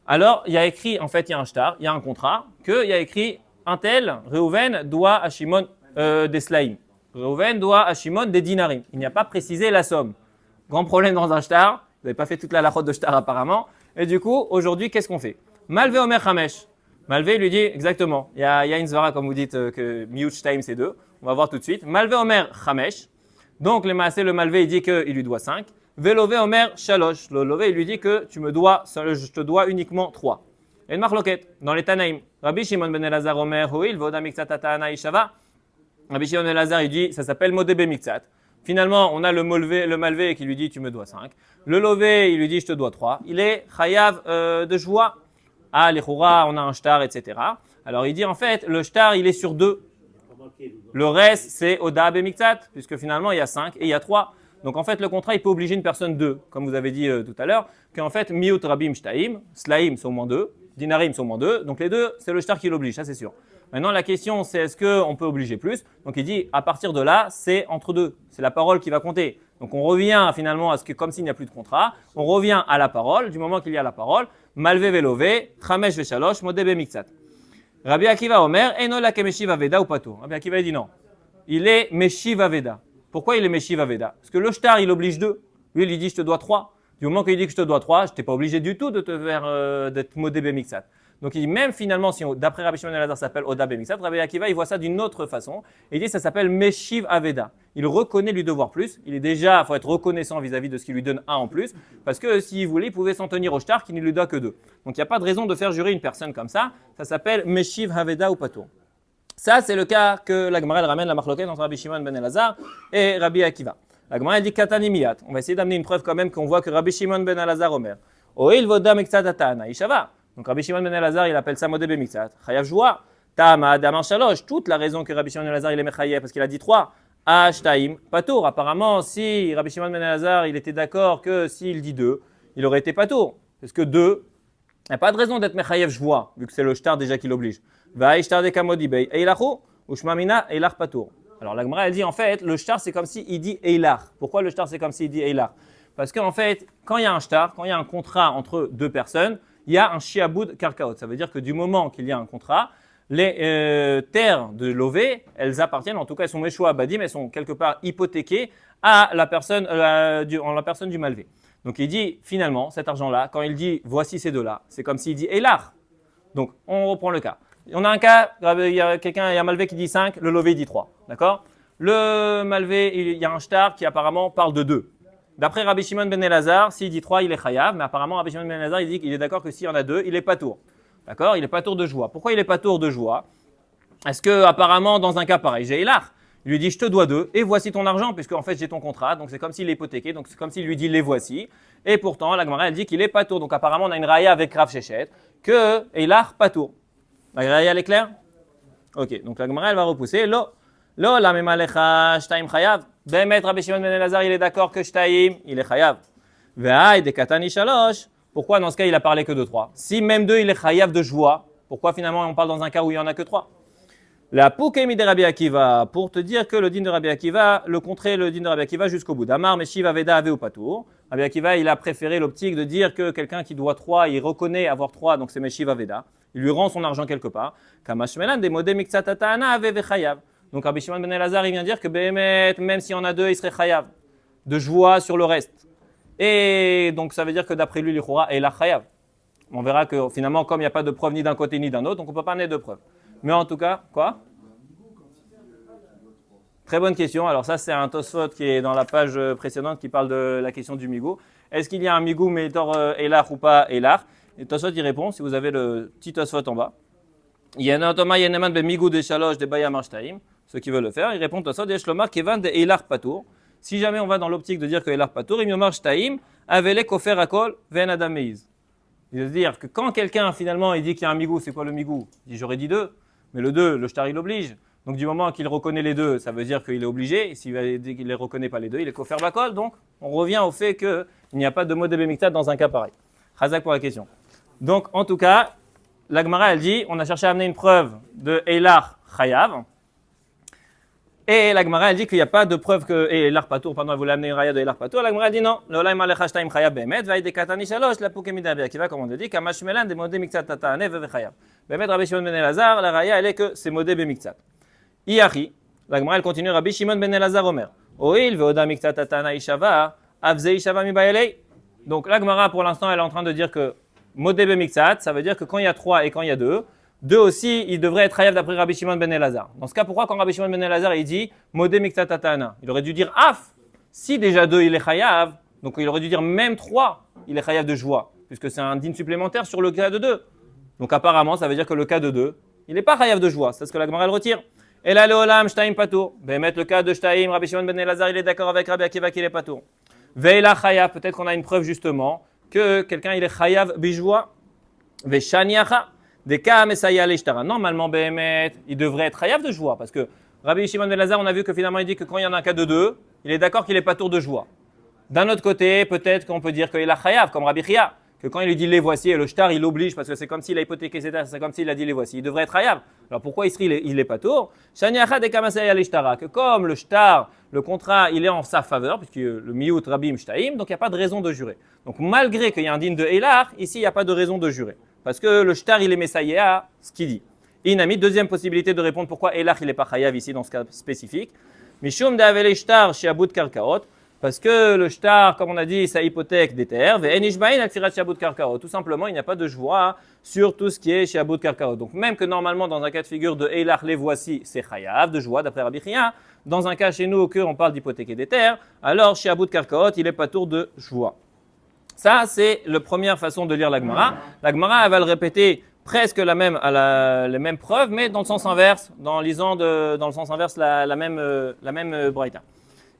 S1: Alors, il y a écrit, en fait, il y a un shtar, il y a un contrat, qu'il y a écrit un tel, Réhouven doit à Shimon des slaim. Réhouven doit à Shimon des dinarim. Il n'y a pas précisé la somme. Grand problème dans un shtar, vous n'avez pas fait toute la lachot de shtar apparemment. Et du coup, aujourd'hui, qu'est-ce qu'on fait? Malve Omer Hamesh. Malvé lui dit exactement. Il y a une zvara, comme vous dites, que miut shtaim c'est 2. On va voir tout de suite. Malvé omer chamesh. Donc le Malvé il dit qu'il lui doit 5. Velové omer shalosh. Le Lové il lui dit que je te dois uniquement 3. Et une marloquette dans les Tanaïm. Rabbi Shimon ben Elazar omer hoil voda miktsat atana ishava. Rabbi Shimon ben Elazar il dit ça s'appelle modébé miktsat. Finalement, on a le Malvé qui lui dit tu me dois 5. Le Lové il lui dit je te dois 3. Il est chayav de joie. Ah, les choura, on a un shtar, etc. Alors il dit en fait, le shtar il est sur 2. Le reste c'est Oda Bemiktsat, puisque finalement il y a 5 et il y a 3. Donc en fait, le contrat il peut obliger une personne 2, comme vous avez dit tout à l'heure, qu'en fait, miut rabim shtaim, slaim c'est au moins 2, dinarim c'est au moins 2. Donc les 2, c'est le shtar qui l'oblige, ça c'est sûr. Maintenant la question c'est est-ce qu'on peut obliger plus? Donc il dit à partir de là, c'est entre 2. C'est la parole qui va compter. Donc on revient finalement à ce que comme s'il n'y a plus de contrat, on revient à la parole, du moment qu'il y a la parole. Malvé velové, chamesh veshalosh, modébé miktsat. Rabbi Akiva Omer, eno la kemeshiv aveda ou pato. Rabbi Akiva dit non. Il est meshiv aveda. Pourquoi il est meshiv aveda? Parce que le shtar il oblige 2. Lui il dit je te dois 3. Du moment qu'il dit que je te dois 3, je t'ai pas obligé du tout de te faire d'être modébé miktsat. Donc il dit même finalement si d'après Rabbi Shimon Elazar ça s'appelle Oda Bemiktsat, Rabbi Akiva il voit ça d'une autre façon. Et il dit ça s'appelle Meshiv Aveda. Il reconnaît lui devoir plus. Il est déjà, faut être reconnaissant vis-à-vis de ce qu'il lui donne 1 en plus. Parce que s'il voulait, il pouvait s'en tenir au shtar qui ne lui doit que 2. Donc il n'y a pas de raison de faire jurer une personne comme ça. Ça s'appelle Meshiv Aveda ou Pato. Ça c'est le cas que la Gemara ramène la marloquette entre Rabbi Shimon ben Elazar et Rabbi Akiva. La Gemara dit Katani Miyat. On va essayer d'amener une preuve quand même qu'on voit que Rabbi Shimon ben Elazar Omer. Oil voda miktsat atana ishava. Donc Rabbi Shimon ben Elazar, il appelle ça modébé miktsat. Chayav joua. Tama damar shalosh. Toute la raison que Rabbi Shimon ben Elazar, il est mechayev parce qu'il a dit 3. Ashtaim patour. Apparemment, si Rabbi Shimon ben Elazar, il était d'accord que s'il dit 2, il aurait été patour. Parce que 2, il n'y a pas de raison d'être mechayev joua, vu que c'est le shtar déjà qui l'oblige. Va ishtar de kamodi bey. Eilachu. Ushmamina eilar patour. Alors la Gemara, elle dit en fait, le shtar c'est comme s'il dit eilar. Pourquoi le shtar c'est comme s'il dit eilar? Parce qu'en fait, quand il y a un shtar, quand il y a un contrat entre 2 personnes, il y a un shiaboud karkaot. Ça veut dire que du moment qu'il y a un contrat, les terres de Lové, elles appartiennent, en tout cas elles sont méchoua badim, elles sont quelque part hypothéquées à la personne, en la personne du Malvé. Donc il dit finalement, cet argent-là, quand il dit voici ces 2-là, c'est comme s'il dit eilar. Donc on reprend le cas. On a un cas, il y a un Malvé qui dit 5, le Lové dit 3. D'accord? Le Malvé, il y a un shtar qui apparemment parle de 2. D'après Rabbi Shimon ben Elazar, s'il dit 3, il est chayav, mais apparemment Rabbi Shimon ben Elazar, il dit qu'il est d'accord que s'il y en a 2, il est patour. D'accord? Il est patour de joie. Pourquoi il est patour de joie? Est-ce que apparemment dans un cas pareil, j'ai Eilar, il lui dit je te dois 2 et voici ton argent puisque en fait j'ai ton contrat, donc c'est comme s'il est hypothéqué, donc c'est comme s'il lui dit les voici. Et pourtant la Gemara elle dit qu'il est patour. Donc apparemment on a une raya avec Rav Shechet que Eilar patour. La raya elle est claire? Ok, donc la Gemara elle va repousser. Lo la memalecha shtaim chayav. Bemet Rabbi Shimon ben Elazar, il est d'accord que shtaim, il est chayav. Ve'ay de katani shalosh. Pourquoi dans ce cas il a parlé que de 3? Si même 2 il est chayav de joie, pourquoi finalement on parle dans un cas où il y en a que 3? La poukemi de Rabbi Akiva, pour te dire que le din de Rabbi Akiva, le contraire le din de Rabbi Akiva jusqu'au bout. Damar meshiv aveda ave ou patour. Rabbi Akiva il a préféré l'optique de dire que quelqu'un qui doit 3, il reconnaît avoir 3, donc c'est meshiv aveda. Il lui rend son argent quelque part. Kamashmelan de modé miktsatana ave vechayav. Donc Rabbi Shimon ben Elazar, il vient dire que Behemet, même s'il y en a 2, il serait chayav, de joie sur le reste. Et donc ça veut dire que d'après lui, l'Ichoura est la chayav. On verra que finalement, comme il n'y a pas de preuve ni d'un côté ni d'un autre, donc on ne peut pas amener de preuve. Mais en tout cas, quoi? Très bonne question. Alors ça, c'est un Tosfot qui est dans la page précédente qui parle de la question du migou. Est-ce qu'il y a un migou métor Elach ou pas Elach? Et Tosfot y répond, si vous avez le petit Tosfot en bas. Il y a un automa yeneman be migou de shalosh de bayam ashtaim. Ceux qui veulent le faire, ils répondent à ça. Deshlomar kevan de Eilar patour. Si jamais on va dans l'optique de dire que Eilar patour, il yomar shtaim avele kofer akol ven adam meiz. Il veut dire que quand quelqu'un finalement il dit qu'il y a un migou, c'est quoi le migou? Il dit j'aurais dit 2, mais le 2, le shtar il oblige. Donc du moment qu'il reconnaît les 2, ça veut dire qu'il est obligé. Et s'il ne les reconnaît pas les 2, il est kofer bakol. Donc on revient au fait qu'il n'y a pas de mot de bémiktat dans un cas pareil. Chazak pour la question. Donc en tout cas, la Gemara elle dit, on a cherché à amener une preuve de Eilar chayav. Et la Gemara elle dit qu'il n'y a pas de preuve que Eilar patour, pardon, elle voulait amener une raya de Eilar patour. La Gemara elle dit non. Le olaim alecha shtaim chayav behemet, vaï de katani shalosh, la poukemida be'akiva, comme on le dit, kamash melan de modé miktsat tatane ve chayav. Behemet Rabbi Shimon ben Elazar, la raya elle est que c'est modé bemiktsat. Iachi, la Gemara elle continue, Rabbi Shimon ben Elazar omer. Oil ve'oda miktsat tatana ishava, avze ishava mi bayelei. Donc la Gemara pour l'instant elle est en train de dire que modé bemiktsat, ça veut dire que quand il y a 3 et quand il y a 2, 2 aussi, il devrait être chayav d'après Rabbi Shimon ben Elazar. Dans ce cas, pourquoi quand Rabbi Shimon ben Elazar il dit modé miktat tatana, il aurait dû dire af. Si déjà 2 il est chayav, donc il aurait dû dire même 3 il est chayav de joie, puisque c'est un din supplémentaire sur le cas de 2. Donc apparemment, ça veut dire que le cas de 2, il n'est pas chayav de joie. C'est ce que la Gemara retire. Et là, le olam, shtaim patour. Mettre le cas de shtaim, Rabbi Shimon ben Elazar, il est d'accord avec Rabbi Akiva qu'il est patour. Veila chayav, peut-être qu'on a une preuve justement que quelqu'un il est chayav bijoua. Veshaniacha, des cas mesaya l'ishtara. Normalement, Behemet, il devrait être chayav de joie, parce que Rabbi Shimon ben Elazar, on a vu que finalement il dit que quand il y en a un cas de 2, il est d'accord qu'il est patour de joie. D'un autre côté, peut-être qu'on peut dire qu'il a chayav, comme Rabbi Chia, que quand il lui dit les voici, et le shtar il l'oblige, parce que c'est comme s'il a hypothéqué ses terres, c'est comme s'il a dit les voici, il devrait être chayav. Alors pourquoi ici il est patour? Shaniacha de kamasaya l'ishtara, que comme le shtar, le contrat, il est en sa faveur, puisque le miyut rabim shtaim, donc il n'y a pas de raison de jurer. Donc malgré qu'il y a un din de Eilar, ici il n'y a pas de raison de jurer, parce que le shtar il est messaïa, ce qu'il dit. Inami, deuxième possibilité de répondre pourquoi Eilar il n'est pas chayav ici dans ce cas spécifique. Mishum de avele shtar shiabut karkaot. Parce que le shtar, comme on a dit, ça hypothèque des terres. Tout simplement, il n'y a pas de joie sur tout ce qui est shiabut karkaot. Donc même que normalement, dans un cas de figure de Eilar, les voici, c'est chayav, de joie, d'après Rabbi Chia. Dans un cas chez nous, on parle d'hypothéquer des terres, alors shiabut karkaot, il est pas tour de joie. Ça, c'est la première façon de lire la Gemara. La Gemara, elle va le répéter presque les mêmes preuves, mais dans le sens inverse, dans le sens inverse la même braïta.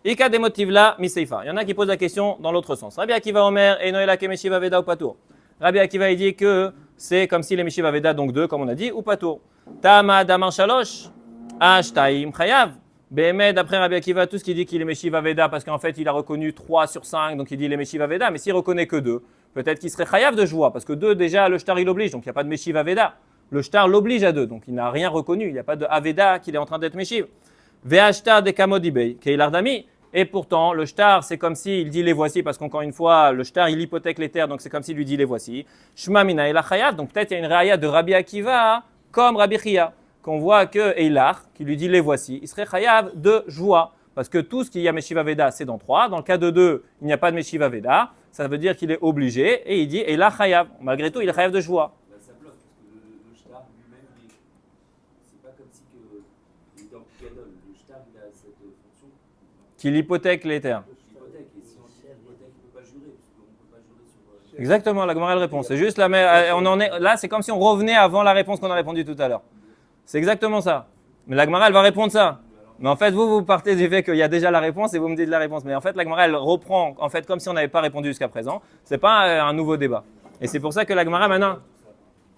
S1: Ika des motifs là, miseifa. Il y en a qui posent la question dans l'autre sens. Rabbi Akiva Omer, et Noéla ke Meshiva Veda ou Patour. Rabbi Akiva il dit que c'est comme si les Meshiva Veda, donc 2, comme on a dit, ou Patour. Tama Damar Shalosh, Ashtaim Chayav. Behemet, d'après Rabbi Akiva, tout ce qui dit qu'il est Meshiva Veda, parce qu'en fait il a reconnu 3 sur 5, donc il dit les Meshiva Veda, mais s'il reconnaît que 2, peut-être qu'il serait Chayav de joie, parce que 2 déjà, le shtar il oblige, donc il n'y a pas de Meshiva Veda. Le shtar l'oblige à 2, donc il n'a rien reconnu, il n'y a pas de Aveda qu'il est en train d'être Meshiv. Ve'ashtar de Kamodibei, Keilardami. Et pourtant, le shtar, c'est comme s'il dit les voici, parce qu'encore une fois, le shtar, il hypothèque les terres, donc c'est comme s'il lui dit les voici. Shma mina ela chayav, donc peut-être il y a une raya de Rabbi Akiva, comme Rabbi Chia, qu'on voit que Eilar, qui lui dit les voici, il serait chayav de joie, parce que tout ce qu'il y a Meshiva Veda, c'est dans 3. Dans le cas de 2, il n'y a pas de Meshiva Veda, ça veut dire qu'il est obligé, et il dit Eilar chayav. Malgré tout, il est chayav de joie.
S4: Bah, ça bloque, parce que le shtar lui-même, c'est pas comme si il est dans le gadol. Le shtar, il a cette fonction.
S1: Qu'il hypothèque les terres.
S4: Hypothèque, et si on dit hypothèque, il ne peut pas jurer, parce qu'on ne peut pas jurer sur.
S1: Exactement, la Gemara elle répond. C'est juste là, c'est comme si on revenait avant la réponse qu'on a répondu tout à l'heure. C'est exactement ça. Mais la Gemara elle va répondre ça. Mais en fait, vous partez du fait qu'il y a déjà la réponse et vous me dites la réponse. Mais en fait, la Gemara elle reprend en fait comme si on n'avait pas répondu jusqu'à présent. C'est pas un nouveau débat. Et c'est pour ça que la Gemara maintenant.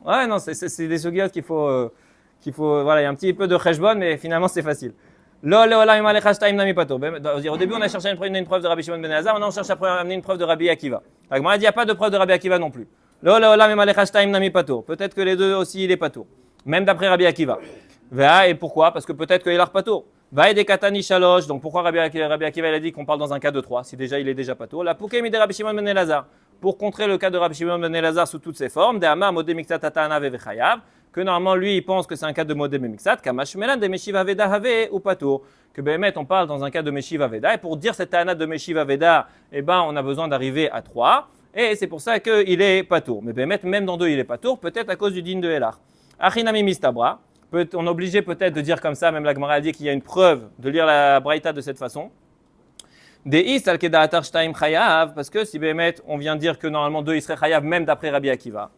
S1: Ouais, non, c'est des sugiyot qu'il faut voilà, il y a un petit peu de cheshbon, mais finalement c'est facile. Au début, on a cherché à amener une preuve de Rabbi Shimon ben Elazar, maintenant on cherche à amener une preuve de Rabbi Akiva. La Gemara dit il n'y a pas de preuve de Rabbi Akiva non plus. Peut-être que les deux aussi, il est patour. Même d'après Rabbi Akiva. Et pourquoi? Parce que peut-être qu'il est patour. Donc pourquoi Rabbi Akiva il a dit qu'on parle dans un cas de 3, si déjà il est déjà patour? La Poukémi de Rabbi Shimon ben Elazar. Pour contrer le cas de Rabbi Shimon ben Elazar sous toutes ses formes, que normalement lui il pense que c'est un cas de modé memixat, kamashmelan de meshiva veda have ou patour, que Behemet on parle dans un cas de meshiva veda, et pour dire cette tana de meshiva veda, eh ben on a besoin d'arriver à 3, et c'est pour ça qu'il est patour. Mais Behemet même dans 2 il est patour, peut-être à cause du din de Eilar. Achinami mistabra, on est obligé peut-être de dire comme ça, même la Gemara a dit qu'il y a une preuve de lire la braïta de cette façon. Deis al keda atar shtaim chayav, parce que si Behemet on vient dire que normalement 2 il serait chayav même d'après Rabbi Akiva.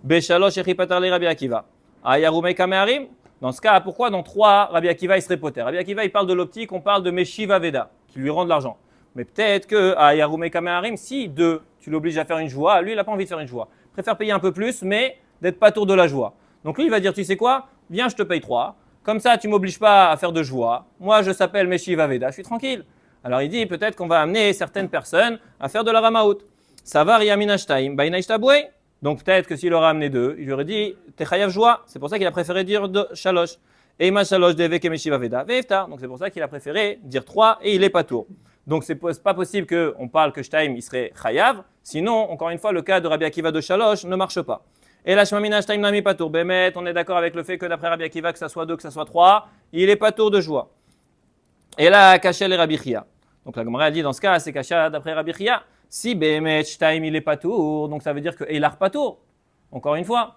S1: Beshalosh echi patar li Rabbi Akiva. Ayarumei kameharim. Dans ce cas, pourquoi dans 3, Rabbi Akiva il serait poter? Rabbi Akiva il parle de l'optique, on parle de Meshiva Veda, qui lui rend de l'argent. Mais peut-être que Ayarumei kameharim, si 2, tu l'obliges à faire une joie, lui il n'a pas envie de faire une joie. Il préfère payer un peu plus, mais d'être pas tour de la joie. Donc lui il va dire, tu sais quoi? Viens, je te paye 3. Comme ça, tu m'obliges pas à faire de joie. Moi, je s'appelle Meshiva Veda, je suis tranquille. Alors il dit, peut-être qu'on va amener certaines personnes à faire de la ramaout. Savar yamin ashtaim, baina ishtaboué. Donc peut-être que s'il aurait amené 2, il lui aurait dit t'es chayav joie. C'est pour ça qu'il a préféré dire shalosh. Et ma shalosh devek et meshiva veda ve'eftar. Donc c'est pour ça qu'il a préféré dire 3 et il est pas tour. Donc c'est pas possible qu'on parle que shtaim il serait chayav. Sinon, encore une fois, le cas de Rabbi Akiva de shalosh ne marche pas. Et la shmamina shtaim nami pas tour. Bemet, on est d'accord avec le fait que d'après Rabbi Akiva, que ça soit 2, que ça soit 3, il est pas tour de joie. Et là, kachel et Rabbi Chia. Donc la Gemara dit dans ce cas, c'est kachel d'après Rabbi Chia. Si Behemet Shtaim il est patour, donc ça veut dire que Eilar patour. Encore une fois,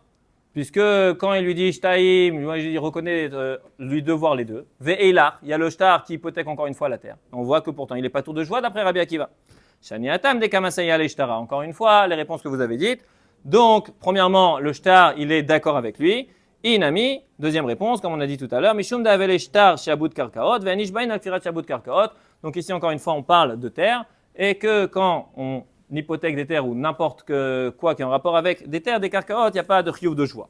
S1: puisque quand il lui dit shtaim, il reconnaît lui devoir les deux. Ve'eilar, il y a le shtar qui hypothèque encore une fois la terre. On voit que pourtant il n'est pas tour de joie d'après Rabbi Akiva. Shani atam de kamasaya le shtara. Encore une fois, les réponses que vous avez dites. Donc, premièrement, le shtar, il est d'accord avec lui. Inami, deuxième réponse, comme on a dit tout à l'heure, Mishum d'avele shtar shabut karkaot, ve'anishbain al-firat shabut karkaot. Donc ici, encore une fois, on parle de terre, et que quand on hypothèque des terres ou n'importe quoi qui est en rapport avec des terres, des karkaot, il n'y a pas de chiyuv de joie.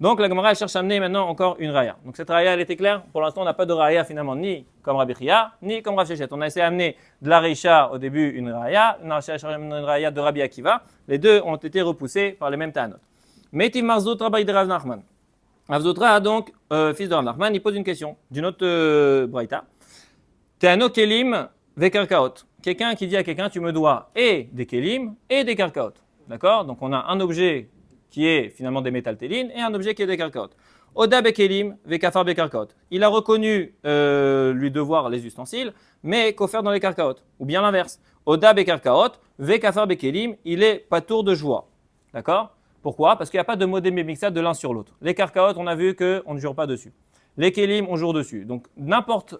S1: Donc la Gemara cherche à amener maintenant encore une raya. Donc cette raya, elle était claire. Pour l'instant, on n'a pas de raya finalement, ni comme Rabbi Chia, ni comme Rav Shechet. On a essayé d'amener de la Reisha au début une raya de Rabbi Akiva. Les deux ont été repoussés par les mêmes Ta'anot. Metiv Marzout Rabbi de Rav Nachman. Rav Zotra, donc, fils de Rav Nachman, il pose une question d'une autre braïta. Te'ano kelim vekarkaot. Quelqu'un qui dit à quelqu'un, tu me dois et des kelim et des karkaot. D'accord? Donc on a un objet qui est finalement des métaltélines, et un objet qui est des karkaot. Oda bekelim vekafar bekarkaot. Il a reconnu lui devoir les ustensiles, mais qu'offert dans les karkaot. Ou bien l'inverse. Oda bekarkaot vekafar bekelim, il est patour de joie. D'accord? Pourquoi? Parce qu'il n'y a pas de modé mixat de l'un sur l'autre. Les karkaot, on a vu qu'on ne jure pas dessus. Les kelim, on jure dessus. Donc n'importe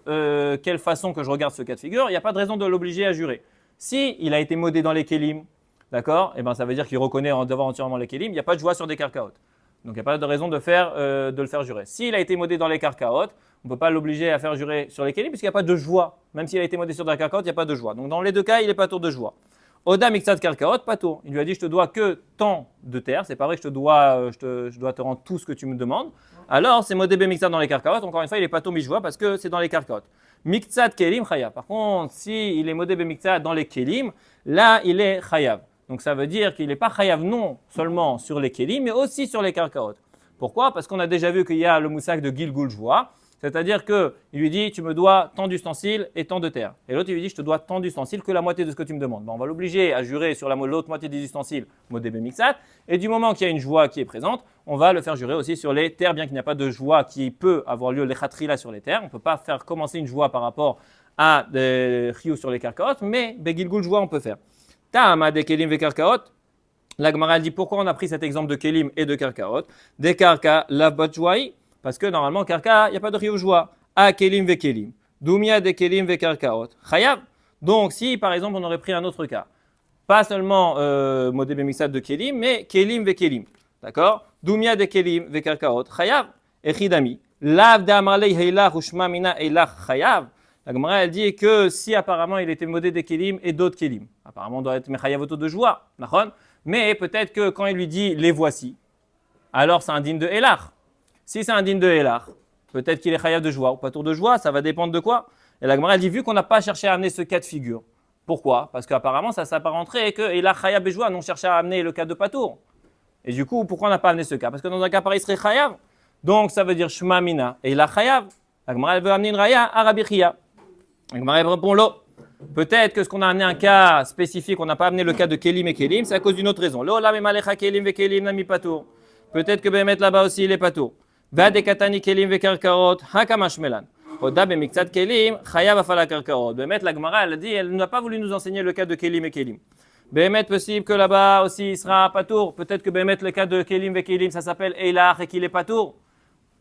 S1: quelle façon que je regarde ce cas de figure, il n'y a pas de raison de l'obliger à jurer. Si il a été modé dans les kelim, d'accord? Eh ben, ça veut dire qu'il reconnaît devoir entièrement les kelim. Il n'y a pas de joie sur des karkaot. Donc, il n'y a pas de raison de le faire jurer. S'il a été modé dans les karkaot, on ne peut pas l'obliger à faire jurer sur les kelim puisqu'il n'y a pas de joie. Même s'il a été modé sur des karkaot, il n'y a pas de joie. Donc, dans les deux cas, il n'est pas tour de joie. Oda mixat karkaot, pas tour. Il lui a dit, je te dois que tant de terre. C'est pas vrai que je dois te rendre tout ce que tu me demandes. Alors, c'est modé mixat dans les karkaot. Encore une fois, il n'est pas tour mi-joie parce que c'est dans les karkaot. Mixat kelim chayav. Par contre, s'il est modé mixat dans les kelim, là, il est chayav. Donc ça veut dire qu'il n'est pas chayav non seulement sur les kelim, mais aussi sur les karkaot. Pourquoi? Parce qu'on a déjà vu qu'il y a le moussak de Gilgul Joua, c'est-à-dire qu'il lui dit tu me dois tant d'ustensiles et tant de terre. Et l'autre il lui dit je te dois tant d'ustensiles que la moitié de ce que tu me demandes. On va l'obliger à jurer sur l'autre moitié des ustensiles, modébé mixat, et du moment qu'il y a une joie qui est présente, on va le faire jurer aussi sur les terres, bien qu'il n'y a pas de joie qui peut avoir lieu les khatrila sur les terres. On ne peut pas faire commencer une joie par rapport à des chiyuv sur les karkaot, mais Gilgul Joua on peut faire. Ta'ama de kelim ve karkaot. La Gemara dit pourquoi on a pris cet exemple de kelim et de karkaot. Des karka la batjouai, parce que normalement karka, il n'y a pas de chiyuv joie. A kelim ve kelim. Doumia de kelim ve karkaot. Chayav. Donc si par exemple on aurait pris un autre cas, pas seulement modé bemixat de kelim, mais kelim ve kelim. D'accord? Doumia de kelim ve karkaot. Chayav. Echidami. Lav da amalei heilach ushma mina heilach chayav. La Gemara elle dit que si apparemment il était modé des kelim et d'autres kelim, apparemment on doit être mechayavoto de joie, mais peut-être que quand il lui dit les voici, alors c'est un digne de Elach. Si c'est un digne de Elach, peut-être qu'il est chayav de joie ou pas tour de joie, ça va dépendre de quoi. Et la Gemara elle dit vu qu'on n'a pas cherché à amener ce cas de figure, pourquoi? Parce qu'apparemment ça s'apparenterait et que Elach chayav et joie n'ont cherché à amener le cas de patour. Et du coup pourquoi on n'a pas amené ce cas? Parce que dans un cas pareil il serait chayav. Donc ça veut dire shma mina et Elach chayav. La Gemara elle veut amener une raya à Rabbi Chia. La Gemara répond l'eau. Peut-être que ce qu'on a amené un cas spécifique, on n'a pas amené le cas de kelim et kelim, c'est à cause d'une autre raison. L'eau la malecha kelim ve kelim nami patour. Peut-être que Bémet là-bas aussi il est patour. Va de katani kelim ve karkarot hakamash melan. Oda be mixat kelim chayav afala karkarot. Bémet la Gemara elle a dit, elle n'a pas voulu nous enseigner le cas de kelim et kelim. Bémet possible que là-bas aussi il sera patour. Peut-être que Bémet le cas de kelim ve kelim ça s'appelle eilach et qu'il est patour.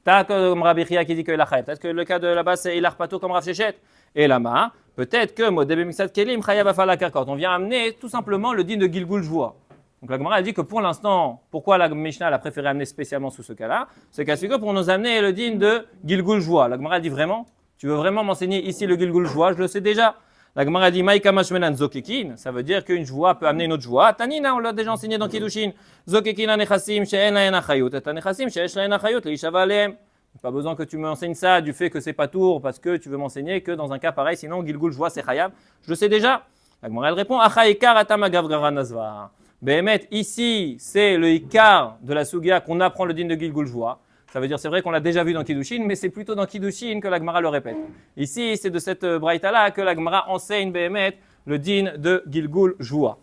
S1: T'as comme Rabbi Chia qui dit que eilach. Peut-être que le cas de là-bas c'est eilach patour comme Rav Shechet. Et là-bas, peut-être que modébé mixat kelim chayav afala karkot. On vient amener tout simplement le din de Gilgul Joua. Donc la Gemara a dit que pour l'instant, pourquoi la Mishnah a préféré amener spécialement sous ce cas-là, c'est qu'à ce que pour nous amener le din de Gilgul Joua. La Gemara a dit vraiment, tu veux vraiment m'enseigner ici le Gilgul Joua? Je le sais déjà. La Gemara a dit maïka mashmelan zokekin, ça veut dire qu'une joie peut amener une autre joie. Tanina, on l'a déjà enseigné dans Kiddushin. Zokekin anechasim she'en lahen achayut, anechasim she'esh lahen achayut leishava alehem. Pas besoin que tu m'enseignes ça du fait que c'est pas tour, parce que tu veux m'enseigner que dans un cas pareil, sinon Gilgul Joua c'est chayav. Je le sais déjà. La Gemara elle répond acha ikar atama gavgara nazva. Behemet, ici c'est le ikar de la sugia qu'on apprend le din de Gilgul Joua. Ça veut dire c'est vrai qu'on l'a déjà vu dans Kiddushin, mais c'est plutôt dans Kiddushin que la Gemara le répète. Ici c'est de cette braïta là que la Gemara enseigne Behemet le din de Gilgul Joua.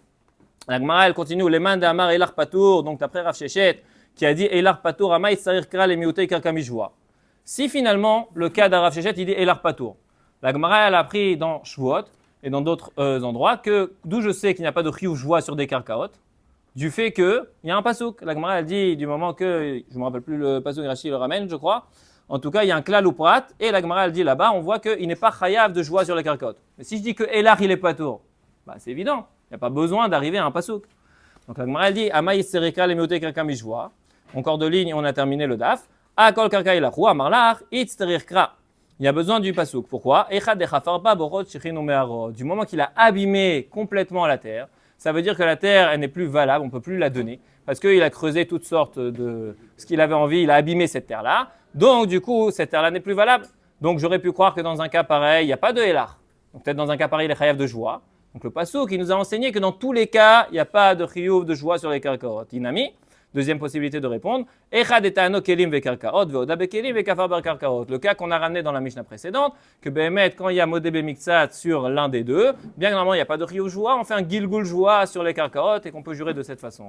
S1: La Gemara elle continue les mains d'Amar Eilar Patour, donc d'après Rav Shechet qui a dit Eilar Patour amay sarir kra le miutei karkami joua. Si finalement, le cas d'Arav Shechet, il dit Eilar Patour. La Gemara, elle a appris dans Shvuot et dans d'autres endroits que, d'où je sais qu'il n'y a pas de chiyuv joie sur des karkaot, du fait qu'il y a un pasouk. La Gemara, elle dit du moment que, je ne me rappelle plus le pasouk, Rashi le ramène, je crois. En tout cas, il y a un klal ou prat, et la Gemara, elle dit là-bas, on voit qu'il n'est pas chayav de joie sur les karkot. Mais si je dis que Elar, il est pas tour, bah, c'est évident, il n'y a pas besoin d'arriver à un pasouk. Donc la Gemara, elle dit, Ama yiserika le miote karka mishvoa. Encore 2 lignes, on a terminé le daf. Akol karka ilahu amarlach, itzterirkra. Il y a besoin du pasouk. Pourquoi? Du moment qu'il a abîmé complètement la terre, ça veut dire que la terre, elle n'est plus valable, on ne peut plus la donner, parce qu'il a creusé toutes sortes de ce qu'il avait envie, il a abîmé cette terre-là. Donc, du coup, cette terre-là n'est plus valable. Donc, j'aurais pu croire que dans un cas pareil, il n'y a pas de hélar. Donc, peut-être dans un cas pareil, il est chayav de joie. Donc, le pasouk, il nous a enseigné que dans tous les cas, il n'y a pas de chiyuv de joie sur les karkaot. Inami. Deuxième possibilité de répondre. Le cas qu'on a ramené dans la Mishnah précédente, que Behemet, quand il y a Modé Bemiktsat sur l'un des deux, bien que normalement il n'y a pas de Rio joie, on fait un Gilgul joie sur les karkaot et qu'on peut jurer de cette façon.